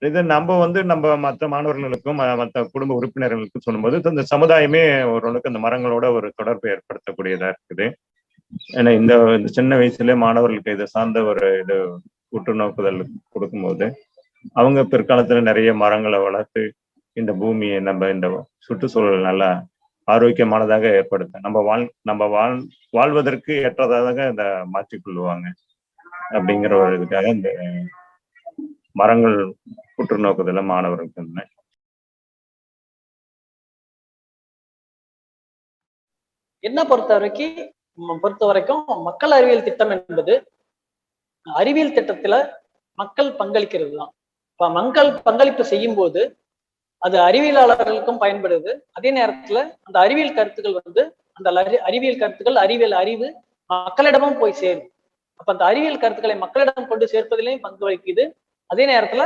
S10: இது நம்ம வந்து நம்ம மற்ற மாணவர்களுக்கும் மற்ற குடும்ப உறுப்பினர்களுக்கும் சொல்லும்போது இந்த சமுதாயமே ஓரளவுக்கு அந்த மரங்களோட ஒரு தொடர்பு ஏற்படுத்தக்கூடியதா இருக்குது. ஏன்னா இந்த சின்ன வயசுல மாணவர்களுக்கு இதை சார்ந்த ஒரு இது உற்று நோக்குதல் கொடுக்கும்போது அவங்க பிற்காலத்துல நிறைய மரங்களை வளர்த்து இந்த பூமியை நம்ம இந்த சுற்றுச்சூழல் நல்லா ஆரோக்கியமானதாக ஏற்படுத்த நம்ம வாழ்வதற்கு ஏற்றதாக இதை மாற்றிக்கொள்ளுவாங்க அப்படிங்கிற ஒரு இதுக்காக இந்த மரங்கள் உற்று நோக்குதல மாணவர்களுக்கு இருந்தேன்.
S11: என்ன பொறுத்த வரைக்கும் மக்கள் அறிவியல் திட்டம் என்பது அறிவியல் திட்டத்துல மக்கள் பங்களிக்கிறது தான். இப்ப மக்கள் பங்களிப்பு செய்யும் போது அது அறிவியலாளர்களுக்கும் பயன்படுது. அதே நேரத்துல அந்த அறிவியல் கருத்துக்கள் வந்து அந்த அறிவியல் கருத்துக்கள் அறிவு மக்களிடமும் போய் சேரும். அப்ப அந்த அறிவியல் கருத்துக்களை மக்களிடம் கொண்டு சேர்ப்பதிலையும் பங்கு வகிக்குது. அதே நேரத்துல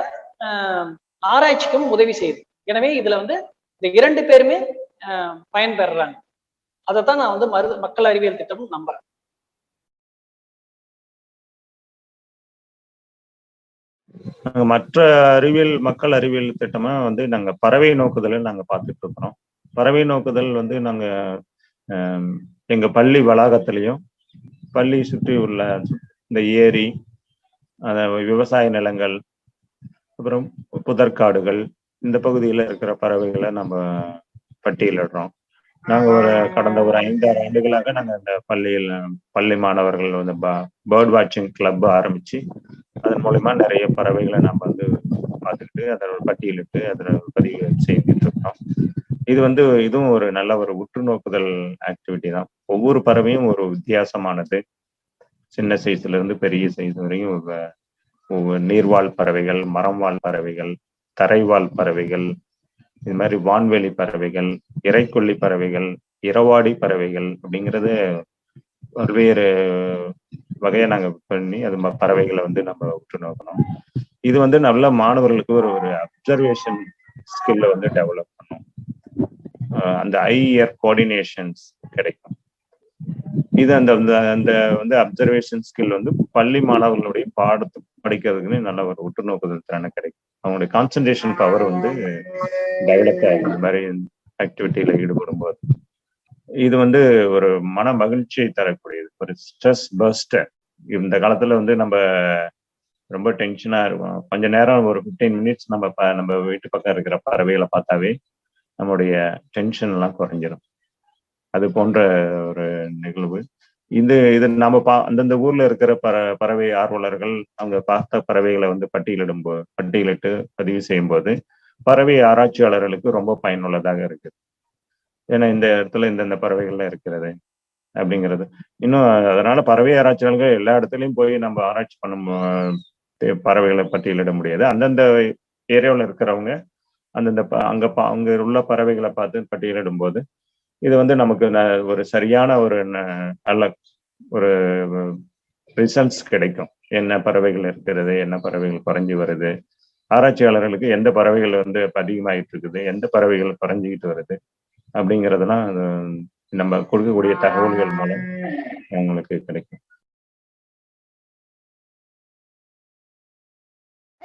S11: ஆராய்ச்சிக்கும் உதவி செய்யுது. எனவே இதுல வந்து இந்த 2 பேருமே பயன்பெறாங்க. அதைத்தான் நான் வந்து மக்கள் அறிவியல் திட்டம் நம்புறேன்.
S10: மற்ற மக்கள் அறிவியல் திட்டமா வந்து நாங்க பறவை நோக்குதலை நாங்க பார்த்துட்டு இருக்கிறோம். பறவை நோக்குதல் வந்து நாங்க எங்க பள்ளி வளாகத்திலையும் பள்ளி சுற்றி உள்ள இந்த ஏரி, விவசாய நிலங்கள், அப்புறம் புதற்காடுகள், இந்த பகுதியில இருக்கிற பறவைகளை நம்ம பட்டியலிடுறோம். நாங்க கடந்த ஒரு 5-6 ஆண்டுகளாக நாங்க இந்த பள்ளி மாணவர்கள் வந்து பேர்ட் வாட்சிங் கிளப் ஆரம்பிச்சு அதன் மூலமா நிறைய பறவைகளை நம்ம வந்து பார்த்துக்கிட்டு அதோட பட்டியலிட்டு அதில் பதிவு செய்துட்டு இருக்கோம். இது வந்து இதுவும் ஒரு நல்ல ஒரு உற்று நோக்குதல் ஆக்டிவிட்டி தான். ஒவ்வொரு பறவையும் ஒரு வித்தியாசமானது. சின்ன சைஸ்ல இருந்து பெரிய சைஸ் வரையும் ஒவ்வொரு நீர்வாழ் பறவைகள், மரம்வாழ் பறவைகள், தரைவாழ் பறவைகள், இது மாதிரி வான்வெளி பறவைகள், இறைக்கொல்லி பறவைகள், இரவாடி பறவைகள் அப்படிங்கிறது பல்வேறு வகையை நாங்க பண்ணி அது பறவைகளை வந்து நம்ம உற்று நோக்கணும். இது வந்து நல்ல மாணவர்களுக்கு ஒரு அப்சர்வேஷன் ஸ்கில்ல வந்து டெவலப் பண்ணும். அந்த ஐ இயர் கோஆர்டினேஷன்ஸ் கிடைக்கும். இது அந்த வந்து அப்சர்வேஷன் ஸ்கில் வந்து பள்ளி மாணவர்களுடைய பாடத்தை படிக்கிறதுக்குன்னு நல்ல ஒரு உற்று நோக்குதல் திறனை கிடைக்கும். அவங்களுடைய கான்சன்ட்ரேஷன் பவர் வந்து டெவலப் ஆகும் இந்த மாதிரி ஆக்டிவிட்டியில ஈடுபடும் போது. இது வந்து ஒரு மன மகிழ்ச்சியை தரக்கூடியது, ஒரு ஸ்ட்ரெஸ் பஸ்டர். இந்த காலத்துல வந்து நம்ம ரொம்ப டென்ஷனா இருக்கும். கொஞ்ச நேரம் ஒரு 15 மினிட்ஸ் நம்ம வீட்டு பக்கம் இருக்கிற பறவைகளை பார்த்தாவே நம்முடைய டென்ஷன் எல்லாம் குறைஞ்சிடும். அது போன்ற ஒரு நிகழ்வு இது நம்ம அந்தந்த ஊர்ல இருக்கிற பறவை ஆர்வலர்கள் அவங்க பார்த்த பறவைகளை வந்து பட்டியலிட்டு பதிவு செய்யும் போது பறவை ஆராய்ச்சியாளர்களுக்கு ரொம்ப பயனுள்ளதாக இருக்குது. ஏன்னா இந்த இடத்துல இந்தந்த பறவைகள்லாம் இருக்கிறது அப்படிங்கிறது. இன்னும் அதனால பறவை ஆராய்ச்சியாளர்கள் எல்லா இடத்துலையும் போய் நம்ம ஆராய்ச்சி பண்ணும் பறவைகளை பட்டியலிட முடியாது. அந்தந்த ஏரியாவில் இருக்கிறவங்க அந்தந்த அங்க உள்ள பறவைகளை பார்த்து பட்டியலிடும் போது இது வந்து நமக்கு ஒரு சரியான ஒரு நல்ல ஒரு ரிசல்ட்ஸ் கிடைக்கும். என்ன பறவைகள் இருக்கிறது, என்ன பறவைகள் குறைஞ்சி வருது, ஆராய்ச்சியாளர்களுக்கு எந்த பறவைகள் வந்து அதிகமாயிட்டு இருக்குது, எந்த பறவைகள் குறைஞ்சிக்கிட்டு வருது அப்படிங்கிறதெல்லாம் நம்ம கொடுக்கக்கூடிய தகவல்கள் மூலம் அவங்களுக்கு கிடைக்கும்.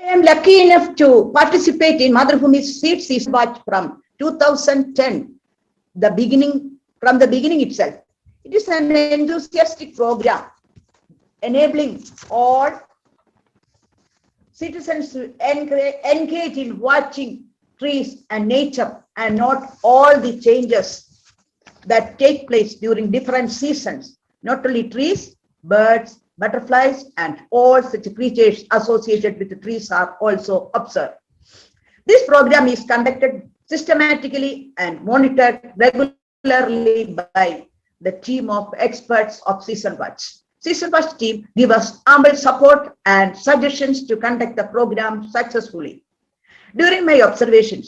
S12: I am lucky enough to participate in Madhurabhumi's Seeds Watch from 2010, from the beginning itself. It is an enthusiastic program enabling all citizens to engage in watching trees and nature and not all the changes that take place during different seasons. Not only trees, birds, butterflies, and all such creatures associated with the trees are also observed. This program is conducted systematically and monitored regularly by the team of experts of Season Watch. Season Watch team give us ample support and suggestions to conduct the program successfully. During my observations,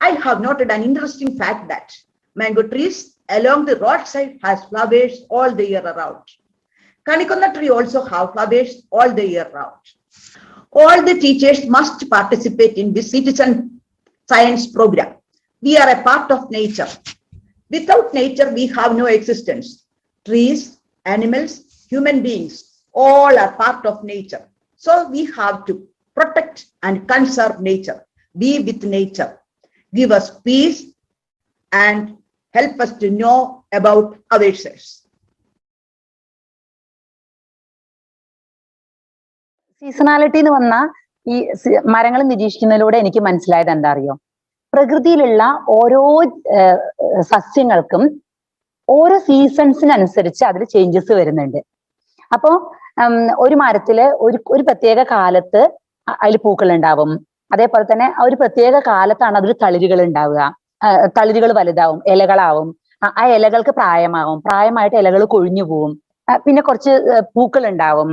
S12: I have noted an interesting fact that mango trees along the roadside has flowers all the year around. Kanikonna tree also have flowers all the year round. All the teachers must participate in this citizen science program. We are a part of nature. Without nature, we have no existence. Trees, animals, human beings, all are part of nature. So we have to protect and conserve nature. Be with nature. Give us peace and help us to know about ourselves.
S9: Seasonality എന്ന് പറഞ്ഞാൽ ഈ മരങ്ങൾ നിരീക്ഷിക്കുന്നതിലൂടെ എനിക്ക് മനസ്സിലായത് എന്താ അറിയോ, പ്രകൃതിയിലുള്ള ഓരോ സസ്യങ്ങൾക്കും ഓരോ സീസൺസിനനുസരിച്ച് അതിൽ ചേഞ്ചസ് വരുന്നുണ്ട്. അപ്പോ ഒരു മരത്തില് ഒരു പ്രത്യേക കാലത്ത് അതിൽ പൂക്കൾ ഉണ്ടാവും. അതേപോലെ തന്നെ ഒരു പ്രത്യേക കാലത്താണ് അതിൽ തളിരുകൾ ഉണ്ടാവുക. തളിരുകൾ വലുതാവും, ഇലകളാവും. ആ ഇലകൾക്ക് പ്രായമായിട്ട് ഇലകൾ കൊഴിഞ്ഞു പോവും. പിന്നെ കുറച്ച് പൂക്കൾ ഉണ്ടാവും.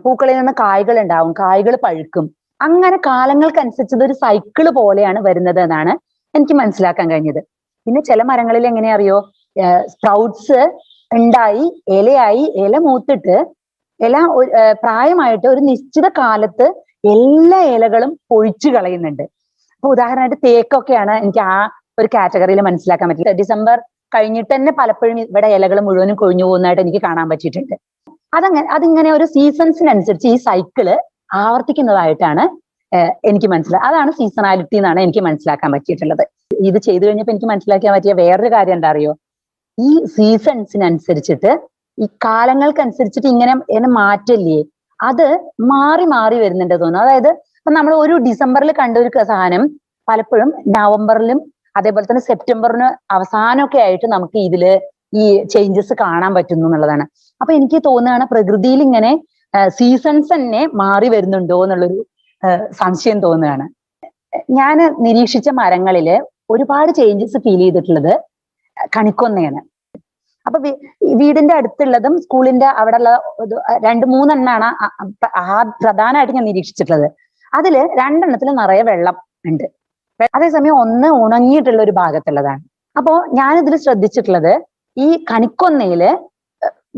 S9: പൂക്കളിൽ നിന്ന് കായ്കൾ ഉണ്ടാവും, കായ്കൾ പഴുക്കും. അങ്ങനെ കാലങ്ങൾക്കനുസരിച്ച് ഇതൊരു സൈക്കിള് പോലെയാണ് വരുന്നത് എന്നാണ് എനിക്ക് മനസ്സിലാക്കാൻ കഴിഞ്ഞത്. പിന്നെ ചില മരങ്ങളിൽ എങ്ങനെയാ അറിയോ, സ്പ്രൗട്ട്സ് ഉണ്ടായി ഇലയായി, ഇല മൂത്തിട്ട് ഇല പ്രായമായിട്ട് ഒരു നിശ്ചിത കാലത്ത് എല്ലാ ഇലകളും പൊഴിച്ചു കളയുന്നുണ്ട്. അപ്പൊ ഉദാഹരണമായിട്ട് തേക്കൊക്കെയാണ് എനിക്ക് ആ ഒരു കാറ്റഗറിയിൽ മനസ്സിലാക്കാൻ പറ്റില്ല. ഡിസംബർ കഴിഞ്ഞിട്ട് തന്നെ പലപ്പോഴും ഇവിടെ ഇലകൾ മുഴുവനും കൊഴിഞ്ഞു പോകുന്നതായിട്ട് എനിക്ക് കാണാൻ പറ്റിയിട്ടുണ്ട്. അതിങ്ങനെ ഒരു സീസൺസിനനുസരിച്ച് ഈ സൈക്കിള് ആവർത്തിക്കുന്നതായിട്ടാണ് എനിക്ക് മനസ്സിലായത്. അതാണ് സീസണാലിറ്റി എന്നാണ് എനിക്ക് മനസ്സിലാക്കാൻ പറ്റിയിട്ടുള്ളത്. ഇത് ചെയ്തു കഴിഞ്ഞപ്പോൾ എനിക്ക് മനസ്സിലാക്കാൻ പറ്റിയ വേറൊരു കാര്യം എന്താ അറിയോ, ഈ സീസൺസിനനുസരിച്ചിട്ട് ഈ കാലങ്ങൾക്കനുസരിച്ചിട്ട് ഇങ്ങനെ മാറ്റില്ലേ, അത് മാറി മാറി വരുന്നുണ്ട് തോന്നുന്നു. അതായത് ഇപ്പൊ നമ്മൾ ഒരു ഡിസംബറിൽ കണ്ട ഒരു സാധനം പലപ്പോഴും നവംബറിലും അതേപോലെ തന്നെ സെപ്റ്റംബറിന് അവസാനമൊക്കെ ആയിട്ട് നമുക്ക് ഇതില് ഈ ചേഞ്ചസ് കാണാൻ പറ്റുന്നു എന്നുള്ളതാണ്. അപ്പൊ എനിക്ക് തോന്നുകയാണ് പ്രകൃതിയിൽ ഇങ്ങനെ സീസൺസ് തന്നെ മാറി വരുന്നുണ്ടോ എന്നുള്ളൊരു സംശയം തോന്നുകയാണ്. ഞാൻ നിരീക്ഷിച്ച മരങ്ങളില് ഒരുപാട് ചേഞ്ചസ് ഫീൽ ചെയ്തിട്ടുള്ളത് കണിക്കൊന്നയാണ്. അപ്പൊ വീടിന്റെ അടുത്തുള്ളതും സ്കൂളിന്റെ അവിടെയുള്ള 2-3 എണ്ണാണ് പ്രധാനമായിട്ട് ഞാൻ നിരീക്ഷിച്ചിട്ടുള്ളത്. അതില് 2 എണ്ണത്തിൽ നിറയെ വെള്ളം ഉണ്ട്. അതേസമയം 1 ഉണങ്ങിയിട്ടുള്ള ഒരു ഭാഗത്തുള്ളതാണ്. അപ്പോ ഞാനിതിൽ ശ്രദ്ധിച്ചിട്ടുള്ളത് ഈ കണിക്കൊന്നയില്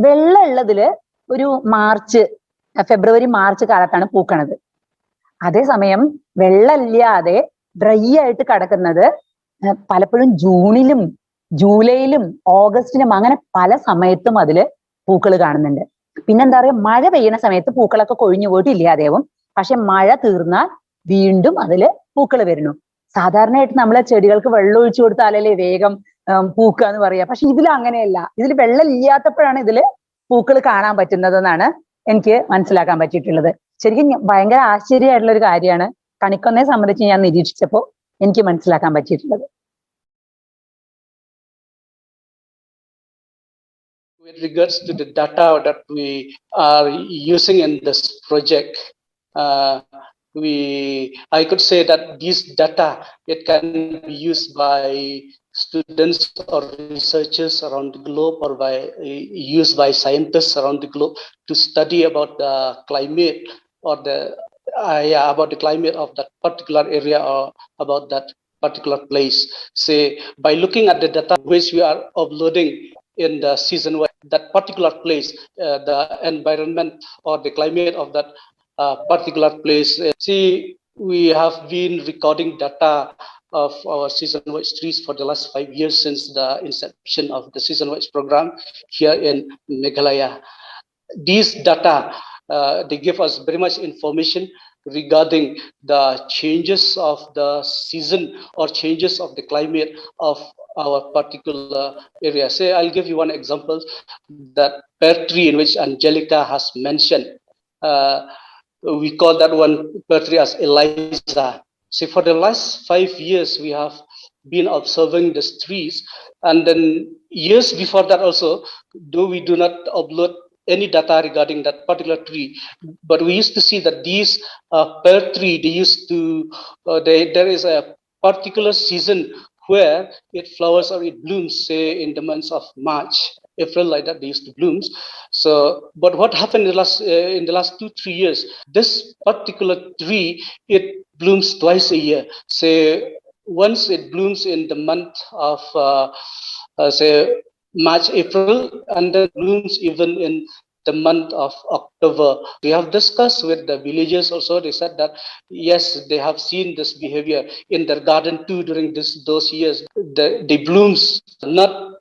S9: വെള്ളം ഉള്ളതില് ഒരു ഫെബ്രുവരി മാർച്ച് കാലത്താണ് പൂക്കണത്. അതേസമയം വെള്ളമില്ലാതെ ഡ്രൈ ആയിട്ട് കിടക്കുന്നത് പലപ്പോഴും ജൂണിലും ജൂലൈയിലും ഓഗസ്റ്റിലും അങ്ങനെ പല സമയത്തും അതില് പൂക്കൾ കാണുന്നുണ്ട്. പിന്നെന്താ പറയുക, മഴ പെയ്യുന്ന സമയത്ത് പൂക്കളൊക്കെ കൊഴിഞ്ഞു പോയിട്ട് ഇല്ലാതെയാവും. പക്ഷെ മഴ തീർന്നാൽ വീണ്ടും അതില് പൂക്കൾ വരുന്നു. സാധാരണയായിട്ട് നമ്മളെ ചെടികൾക്ക് വെള്ളം ഒഴിച്ചു കൊടുത്താലല്ലേ വേഗം പൂക്കുക എന്ന് പറയാ. പക്ഷെ ഇതിൽ അങ്ങനെയല്ല. ഇതിൽ വെള്ളം ഇല്ലാത്തപ്പോഴാണ് ഇതില് പൂക്കൾ കാണാൻ പറ്റുന്നതെന്നാണ് എനിക്ക് മനസ്സിലാക്കാൻ പറ്റിയിട്ടുള്ളത്. ശരിക്കും ഭയങ്കര ആശ്ചര്യമായിട്ടുള്ള ഒരു കാര്യമാണ് കണിക്കൊന്നയെ സംബന്ധിച്ച് ഞാൻ നിരീക്ഷിച്ചപ്പോൾ എനിക്ക് മനസ്സിലാക്കാൻ പറ്റിയിട്ടുള്ളത്.
S13: with regards to the data that we are using in this project, I could say that these data, it can be used by students or researchers around the globe, or used by scientists around the globe to study about the climate, or about the climate of that particular area, or about that particular place. Say, by looking at the data which we are uploading in the season, that particular place, the environment or the climate of that particular place. See, we have been recording data of our season-wise trees for the last 5 years since the inception of the season-wise program here in Meghalaya. These data, they give us very much information regarding the changes of the season or changes of the climate of our particular area. Say, I'll give you one example, that pear tree in which Angelica has mentioned. We call that one pear tree as Eliza. See, for the last 5 years, we have been observing these trees, and then years before that also, though we do not upload any data regarding that particular tree, but we used to see that these pear tree, they used to, there is a particular season where it flowers or it blooms, say in the months of March, April, like that, they used to blooms. So, but what happened in the last 2-3 years, this particular tree, it blooms twice a year. Say, once it blooms in the month of say March, April, and then blooms even in the month of October. We have discussed with the villagers also. They said that yes, they have seen this behavior in their garden too during those years. The blooms not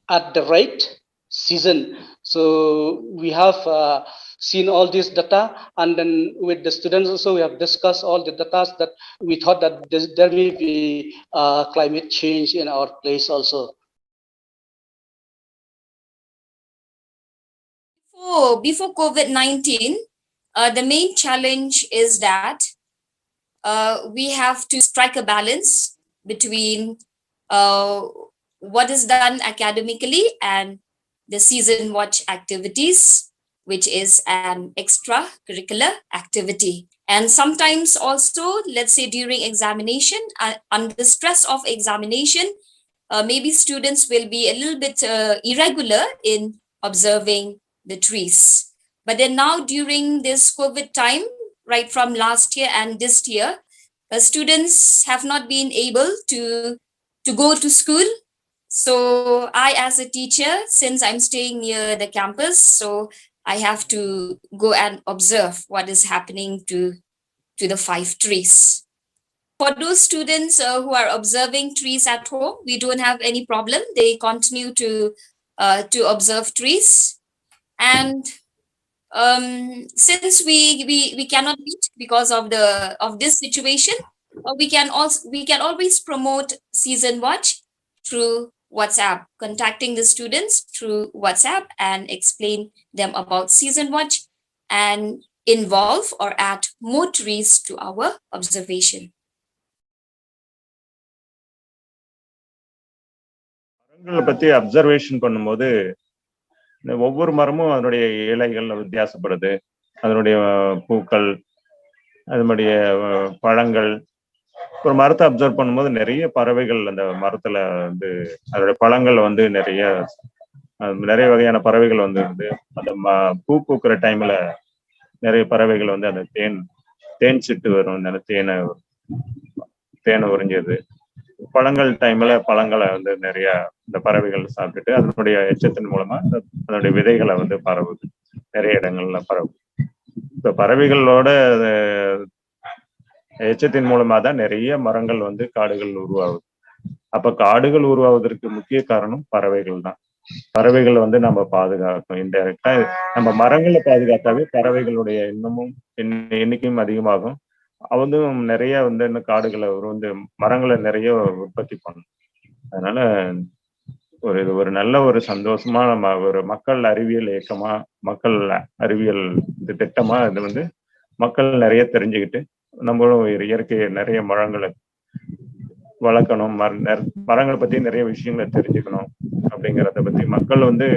S13: at the right season. So we have seen all this data, and then with the students also, we have discussed all the data that we thought that there may be climate change in our place also.
S14: Before COVID-19, the main challenge is that we have to strike a balance between what is done academically and the season watch activities, which is an extracurricular activity. And sometimes also, let's say during examination, under stress of examination, maybe students will be a little bit irregular in observing the trees. But then now during this COVID time, right from last year and this year, students have not been able to go to school. So I, as a teacher, since I'm staying near the campus, so I have to go and observe what is happening to the 5 trees. For those students who are observing trees at home, we don't have any problem. They continue to observe trees. And since we cannot meet because of this situation, we can always promote season watch through WhatsApp, contacting the students through WhatsApp and explain them about season watch and involve or add more trees to our observation.
S10: மரங்களை பத்தி observation பண்ணும்போது ஒவ்வொரு மரமும் அதனுடைய இலைகள் வித்தியாசப்படுது, அதனுடைய பூக்கள், அதனுடைய பழங்கள். ஒரு மரத்தை அப்சர்வ் பண்ணும்போது நிறைய பறவைகள் அந்த மரத்துல வந்து அதோட பழங்கள் வந்து நிறைய வகையான பறவைகள் வந்து அந்த பூ பூக்கிற டைம்ல நிறைய பறவைகள் வந்து அந்த தேன் சிட்டு வரும், அந்த தேனை உறிஞ்சது. பழங்கள் டைம்ல பழங்களை வந்து நிறைய இந்த பறவைகள் சாப்பிட்டுட்டு அதனுடைய எச்சத்தின் மூலமா அதனுடைய விதைகளை வந்து பரவுது, நிறைய இடங்கள்ல பரவுது. இப்ப பறவைகளோட எச்சத்தின் மூலமா தான் நிறைய மரங்கள் வந்து காடுகள் உருவாகுது. அப்ப காடுகள் உருவாவதற்கு முக்கிய காரணம் பறவைகள் தான். பறவைகள் வந்து நம்ம பாதுகாக்கணும். இன்டைரக்டா நம்ம மரங்களை பாதுகாத்தாவே பறவைகளுடைய எண்ணிக்கையும் அதிகமாகும். அவங்களும் நிறைய வந்து இன்னும் காடுகளை வந்து மரங்களை நிறைய உற்பத்தி பண்ணும். அதனால ஒரு நல்ல ஒரு சந்தோஷமா ஒரு மக்கள் அறிவியல் இயக்கமா, மக்கள் அறிவியல் திட்டமா இது வந்து மக்கள் நிறைய தெரிஞ்சுக்கிட்டு நம்மளும் இயற்கையை நிறைய மரங்களை வளர்க்கணும், மரங்களை பத்தி நிறைய விஷயங்களை தெரிஞ்சுக்கணும் அப்படிங்கிறத பத்தி மக்கள் வந்து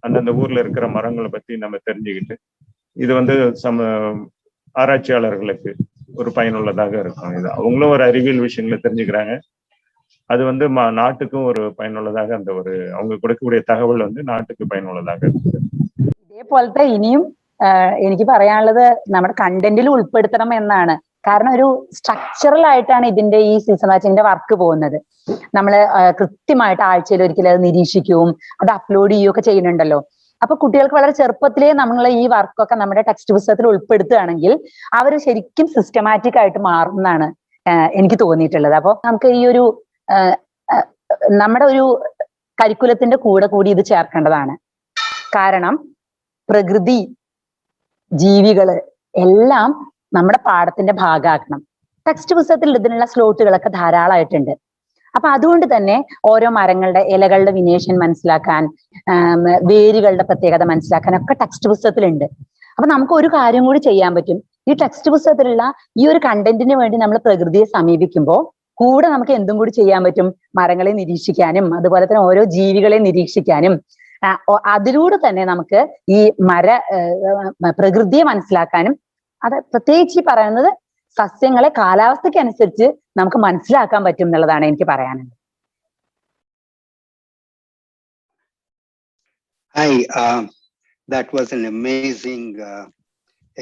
S10: அந்தந்த ஊர்ல இருக்கிற மரங்களை பத்தி நம்ம தெரிஞ்சுக்கிட்டு இது வந்து ஆராய்ச்சியாளர்களுக்கு ஒரு பயனுள்ளதாக இருக்கும். இது அவங்களும் ஒரு அறிவியல் விஷயங்களை தெரிஞ்சுக்கிறாங்க. அது வந்து நாட்டுக்கும் ஒரு பயனுள்ளதாக அந்த ஒரு அவங்க கொடுக்கக்கூடிய தகவல் வந்து നാട്ടുக்கு பயனுള്ളதாக இருக்கு.
S9: ഇതേപോലത്തെ ഇനിയും എനിക്ക് പറയാനുള്ളത് നമ്മുടെ കണ്ടന്റിൽ ഉൾപ്പെടുത്തണം എന്നാണ്. കാരണം ഒരു സ്ട്രക്ചറൽ ആയിട്ടാണ് ഇതിന്റെ ഈ സീസൺ വാച്ചിങ്ങിന്റെ വർക്ക് പോകുന്നത്. നമ്മൾ കൃത്യമായിട്ട് ആഴ്ചയിൽ ഒരിക്കലും അത് നിരീക്ഷിക്കുകയും അത് അപ്ലോഡ് ചെയ്യുകയൊക്കെ ചെയ്യുന്നുണ്ടല്ലോ. അപ്പൊ കുട്ടികൾക്ക് വളരെ ചെറുപ്പത്തിലേ നമ്മൾ ഈ വർക്കൊക്കെ നമ്മുടെ ടെക്സ്റ്റ് പുസ്തകത്തിൽ ഉൾപ്പെടുത്തുകയാണെങ്കിൽ അവർ ശരിക്കും സിസ്റ്റമാറ്റിക് ആയിട്ട് മാറുന്നതാണ് എനിക്ക് തോന്നിയിട്ടുള്ളത്. അപ്പൊ നമുക്ക് ഈ ഒരു നമ്മുടെ ഒരു കരിക്കുലത്തിന്റെ കൂടെ കൂടി ഇത് ചേർക്കേണ്ടതാണ്. കാരണം പ്രകൃതി, ജീവികള് എല്ലാം നമ്മുടെ പാഠത്തിന്റെ ഭാഗമാക്കണം. ടെക്സ്റ്റ് പുസ്തകത്തിൽ ഇതിനുള്ള സ്ലോട്ടുകളൊക്കെ ധാരാളമായിട്ടുണ്ട്. അപ്പൊ അതുകൊണ്ട് തന്നെ ഓരോ മരങ്ങളുടെ ഇലകളുടെ വിനേഷൻ മനസ്സിലാക്കാൻ, വേരുകളുടെ പ്രത്യേകത മനസ്സിലാക്കാൻ ഒക്കെ ടെക്സ്റ്റ് പുസ്തകത്തിലുണ്ട്. അപ്പൊ നമുക്ക് ഒരു കാര്യം കൂടി ചെയ്യാൻ പറ്റും. ഈ ടെക്സ്റ്റ് പുസ്തകത്തിലുള്ള ഈ ഒരു കണ്ടന്റിന് വേണ്ടി നമ്മൾ പ്രകൃതിയെ സമീപിക്കുമ്പോൾ കൂടെ നമുക്ക് എന്തും കൂടി ചെയ്യാൻ പറ്റും? മരങ്ങളെ നിരീക്ഷിക്കാനും അതുപോലെ തന്നെ ഓരോ ജീവികളെ നിരീക്ഷിക്കാനും അതിലൂടെ തന്നെ നമുക്ക് ഈ പ്രകൃതിയെ മനസ്സിലാക്കാനും, അത് പ്രത്യേകിച്ച് പറയുന്നത് സസ്യങ്ങളെ കാലാവസ്ഥയ്ക്ക് അനുസരിച്ച് നമുക്ക് മനസ്സിലാക്കാൻ പറ്റും എന്നുള്ളതാണ് എനിക്ക് പറയാനുള്ളത്.
S1: Hi, that was an amazing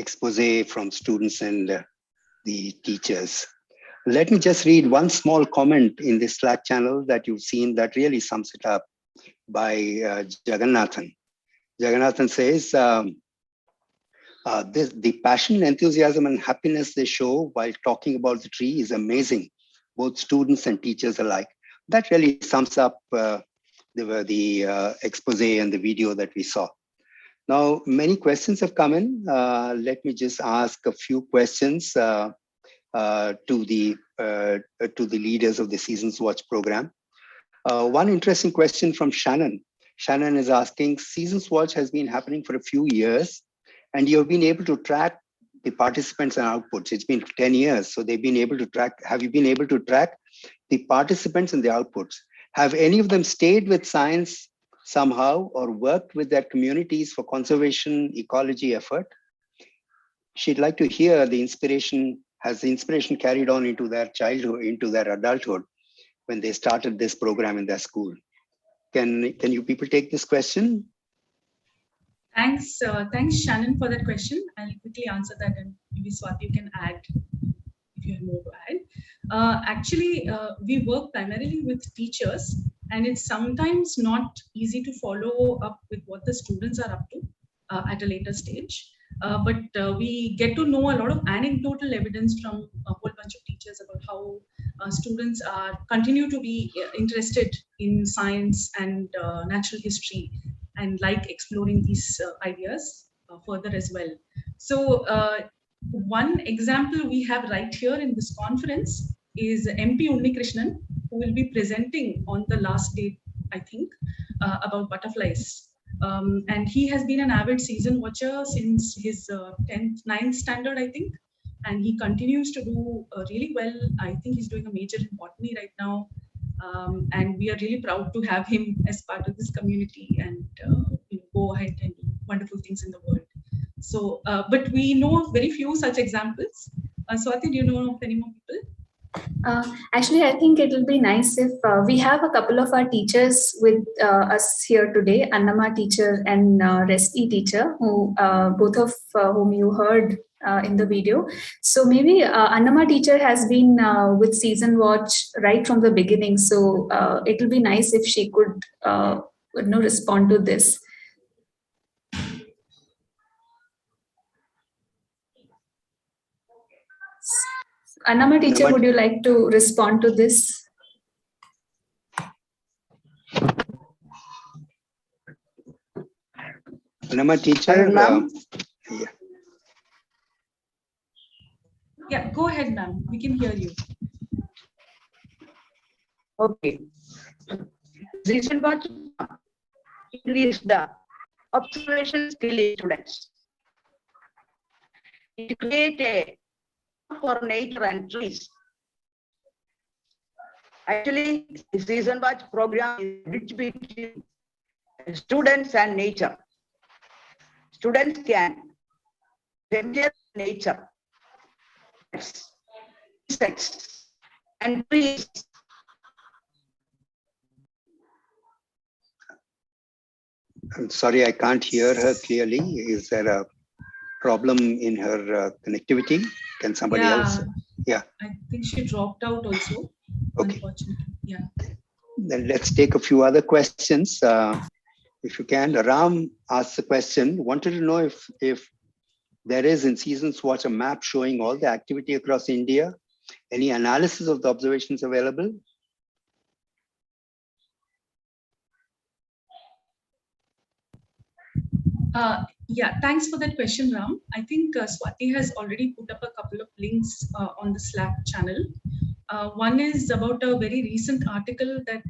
S1: expose from students and the teachers. Let me just read one small comment in the Slack channel that you've seen that really sums it up by Jagannathan. Jagannathan says, the passion, enthusiasm, and happiness they show while talking about the tree is amazing, both students and teachers alike. That really sums up the expose and the video that we saw. Now, many questions have come in. Let me just ask a few questions to the leaders of the Seasons Watch program. One interesting question from Shannon. Shannon is asking, Seasons Watch has been happening for a few years, and you've been able to track the participants and outputs. It's been 10 years, so they've been able to track. Have you been able to track the participants and the outputs? Have any of them stayed with science somehow or worked with their communities for conservation, ecology effort? She'd like to hear the inspiration. Has the inspiration carried on into their childhood, into their adulthood, when they started this program in their school? Can you people take this question?
S3: Thanks, Shannon, for that question. I'll quickly answer that, and maybe Swati, you can add if you have more to add. Actually, we work primarily with teachers, and it's sometimes not easy to follow up with what the students are up to at a later stage. But we get to know a lot of anecdotal evidence from a whole bunch of teachers about how students continue to be interested in science and natural history and like exploring these ideas further as well. So one example we have right here in this conference is MP Unnikrishnan, who will be presenting on the last day, I think, about butterflies. And he has been an avid season watcher since his 10th, 9th standard, I think. And he continues to do really well. I think he's doing a major in botany right now. And we are really proud to have him as part of this community and go ahead and do wonderful things in the world. So, but we know very few such examples. Swati, do you know of any more people?
S2: Actually, I think it will be nice if we have a couple of our teachers with us here today, Annama teacher and Resti teacher, who both of whom you heard in the video. So maybe Annama teacher has been with Season Watch right from the beginning. So it will be nice if she could respond to this. Annama teacher, would you like to respond to this?
S1: Annama teacher,
S3: yeah, go ahead, ma'am. We can hear you.
S12: Okay. Season Watch increased the observation skill in students. It creates a for nature and trees. Actually, the Season Watch program is a bridge between students and nature. Students can revere nature, insects, and trees.
S1: I'm sorry, I can't hear her clearly. Is there a problem in her connectivity? Can somebody else? Yeah.
S3: I think she dropped out also.
S1: Okay.
S3: Unfortunately. Yeah.
S1: Then let's take a few other questions. If you can, Ram asked the question, wanted to know if there is in Seasons Watch a map showing all the activity across India. Any analysis of the observations available?
S3: Yeah, thanks for that question, Ram. I think Swati has already put up a couple of links on the Slack channel. One is about a very recent article that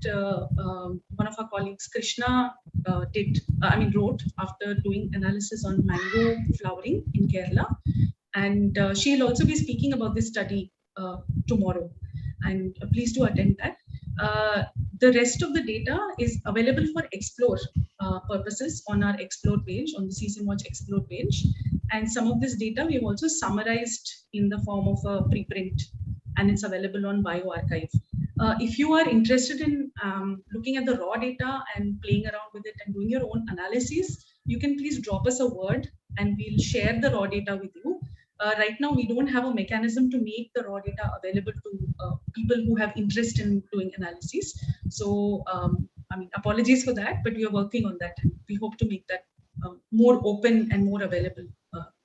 S3: one of our colleagues, Krishna, wrote after doing analysis on mango flowering in Kerala. And she'll also be speaking about this study tomorrow. And please do attend that. The rest of the data is available for Explore purposes on our Explore page, on the Season Watch Explore page. And some of this data we've also summarized in the form of a preprint, and it's available on bioRxiv. If you are interested in looking at the raw data and playing around with it and doing your own analysis, you can please drop us a word and we'll share the raw data with you. Right now, we don't have a mechanism to make the raw data available to people who have interest in doing analysis. So, apologies for that, but we are working on that. We hope to make that more open and more available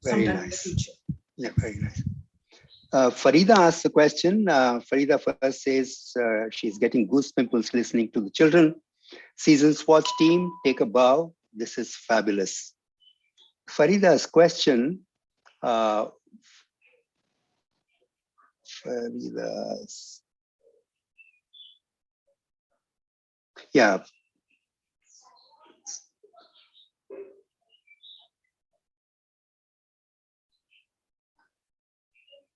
S3: sometime in the future.
S1: Yeah, very nice. Farida asked the question. Farida first says she's getting goose pimples listening to the children. Seasons Watch team, take a bow. This is fabulous. Farida's question, yeah.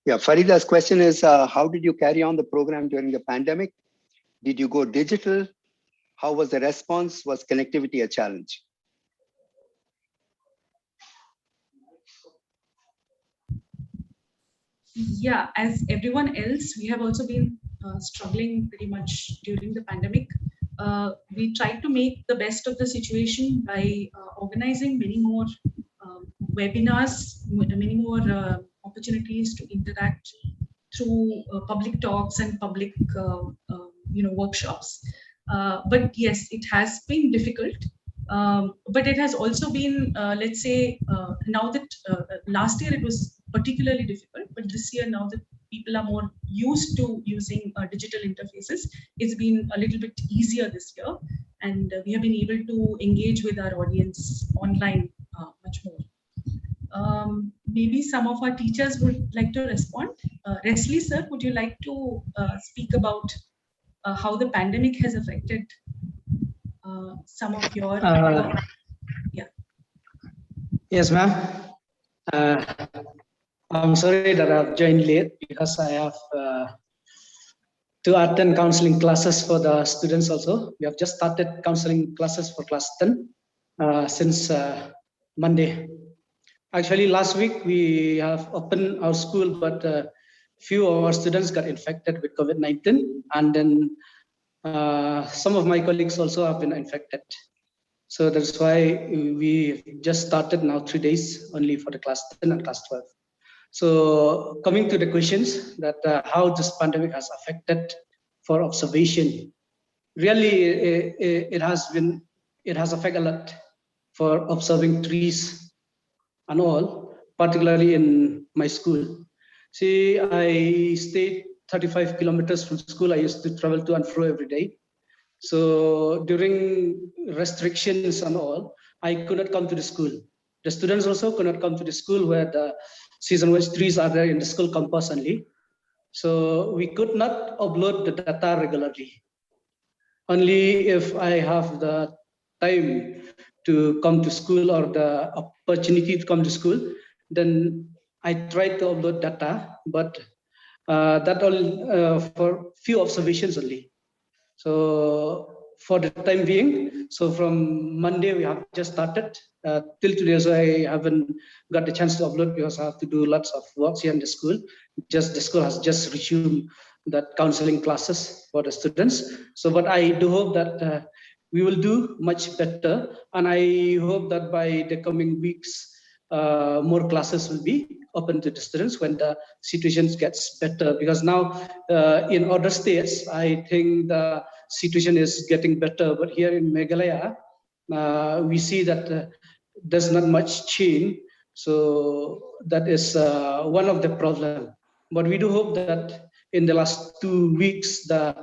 S1: Yeah, Farida's question is, how did you carry on the program during the pandemic? Did you go digital? How was the response? Was connectivity a challenge?
S3: Yeah, as everyone else, we have also been struggling pretty much during the pandemic. We tried to make the best of the situation by organizing many more webinars, many more opportunities to interact through public talks and public workshops. But yes, it has been difficult. But it has also been, let's say, now that last year it was particularly difficult, but this year, now that people are more used to using digital interfaces, it's been a little bit easier this year. And we have been able to engage with our audience online much more. Maybe some of our teachers would like to respond. Resli sir, would you like to speak about how the pandemic has affected some of your work? Yeah.
S13: Yes, ma'am. I'm sorry that I've joined late because I have to attend counseling classes for the students also. We have just started counseling classes for class 10 since Monday. Actually, last week we have opened our school, but few of our students got infected with COVID-19, and then some of my colleagues also have been infected. So that's why we just started now 3 days only for the class 10 and class 12. So coming to the questions that how this pandemic has affected for observation, really it has affected a lot for observing trees and all, particularly in my school. See, I stayed 35 kilometers from school. I used to travel to and fro every day. So during restrictions and all, I could not come to the school. The students also could not come to the school where the season watch trees are there in the school campus only. So we could not upload the data regularly. Only if I have the time to come to school or the opportunity to come to school, then I try to upload data, but that all for few observations only. So for the time being. So from Monday, we have just started. Till today, so I haven't got the chance to upload because I have to do lots of work here in the school. The school has just resumed that counseling classes for the students. So, but I do hope that we will do much better. And I hope that by the coming weeks, more classes will be open to the students when the situation gets better. Because now in other states, I think the situation is getting better. But here in Meghalaya, we see that there's not much change. So that is one of the problems. But we do hope that in the last 2 weeks, the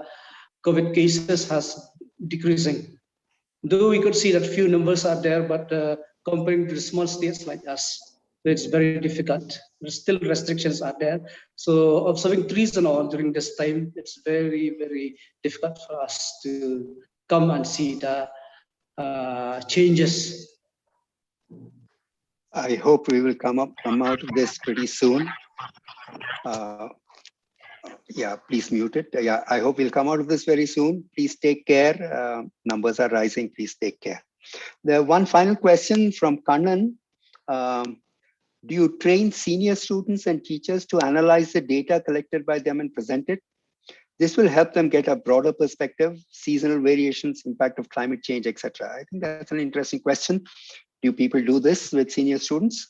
S13: COVID cases has decreasing. Though we could see that few numbers are there, but comparing to the small states like us, it's very difficult. There's still restrictions are there. So observing trees and all during this time, it's very, very difficult for us to come and see the changes.
S1: I hope we will come out of this pretty soon. Yeah, please mute it. Yeah, I hope we'll come out of this very soon. Please take care. Numbers are rising. Please take care. The one final question from Kannan. Do you train senior students and teachers to analyze the data collected by them and present it? This will help them get a broader perspective, seasonal variations, impact of climate change, etc. I think that's an interesting question. Do people do this with senior students?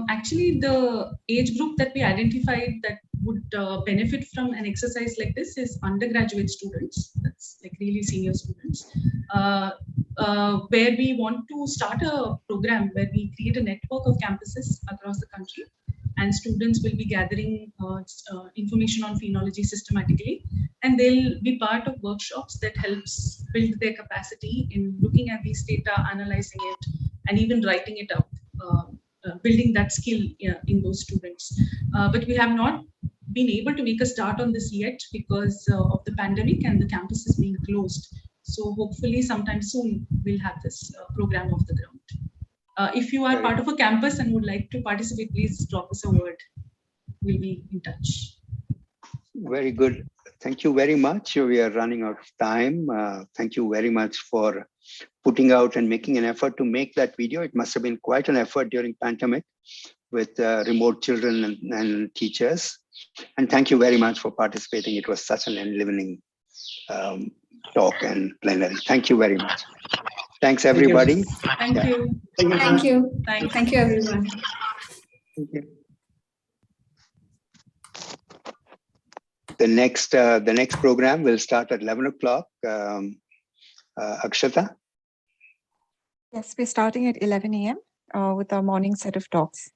S3: Actually, the age group that we identified that would benefit from an exercise like this is undergraduate students. That's like really senior students, where we want to start a program where we create a network of campuses across the country, and students will be gathering information on phenology systematically, and they'll be part of workshops that helps build their capacity in looking at these data, analyzing it, and even writing it up. Building that skill in those students. But we have not been able to make a start on this yet because of the pandemic and the campus is being closed. So hopefully sometime soon we'll have this program off the ground. If you are part of a campus and would like to participate, please drop us a word. We'll be in touch.
S1: Very good. Thank you very much. We are running out of time. Thank you very much for putting out and making an effort to make that video. It must have been quite an effort during pandemic with remote children and teachers. And thank you very much for participating. It was such an enlivening talk and plenary. Thank you very much. Thanks, everybody.
S3: Thank you.
S2: Thank you. Thank you, everyone.
S1: Thank you. The next program will start at 11 o'clock. Akshata?
S15: Yes, we're starting at 11 a.m. With our morning set of talks.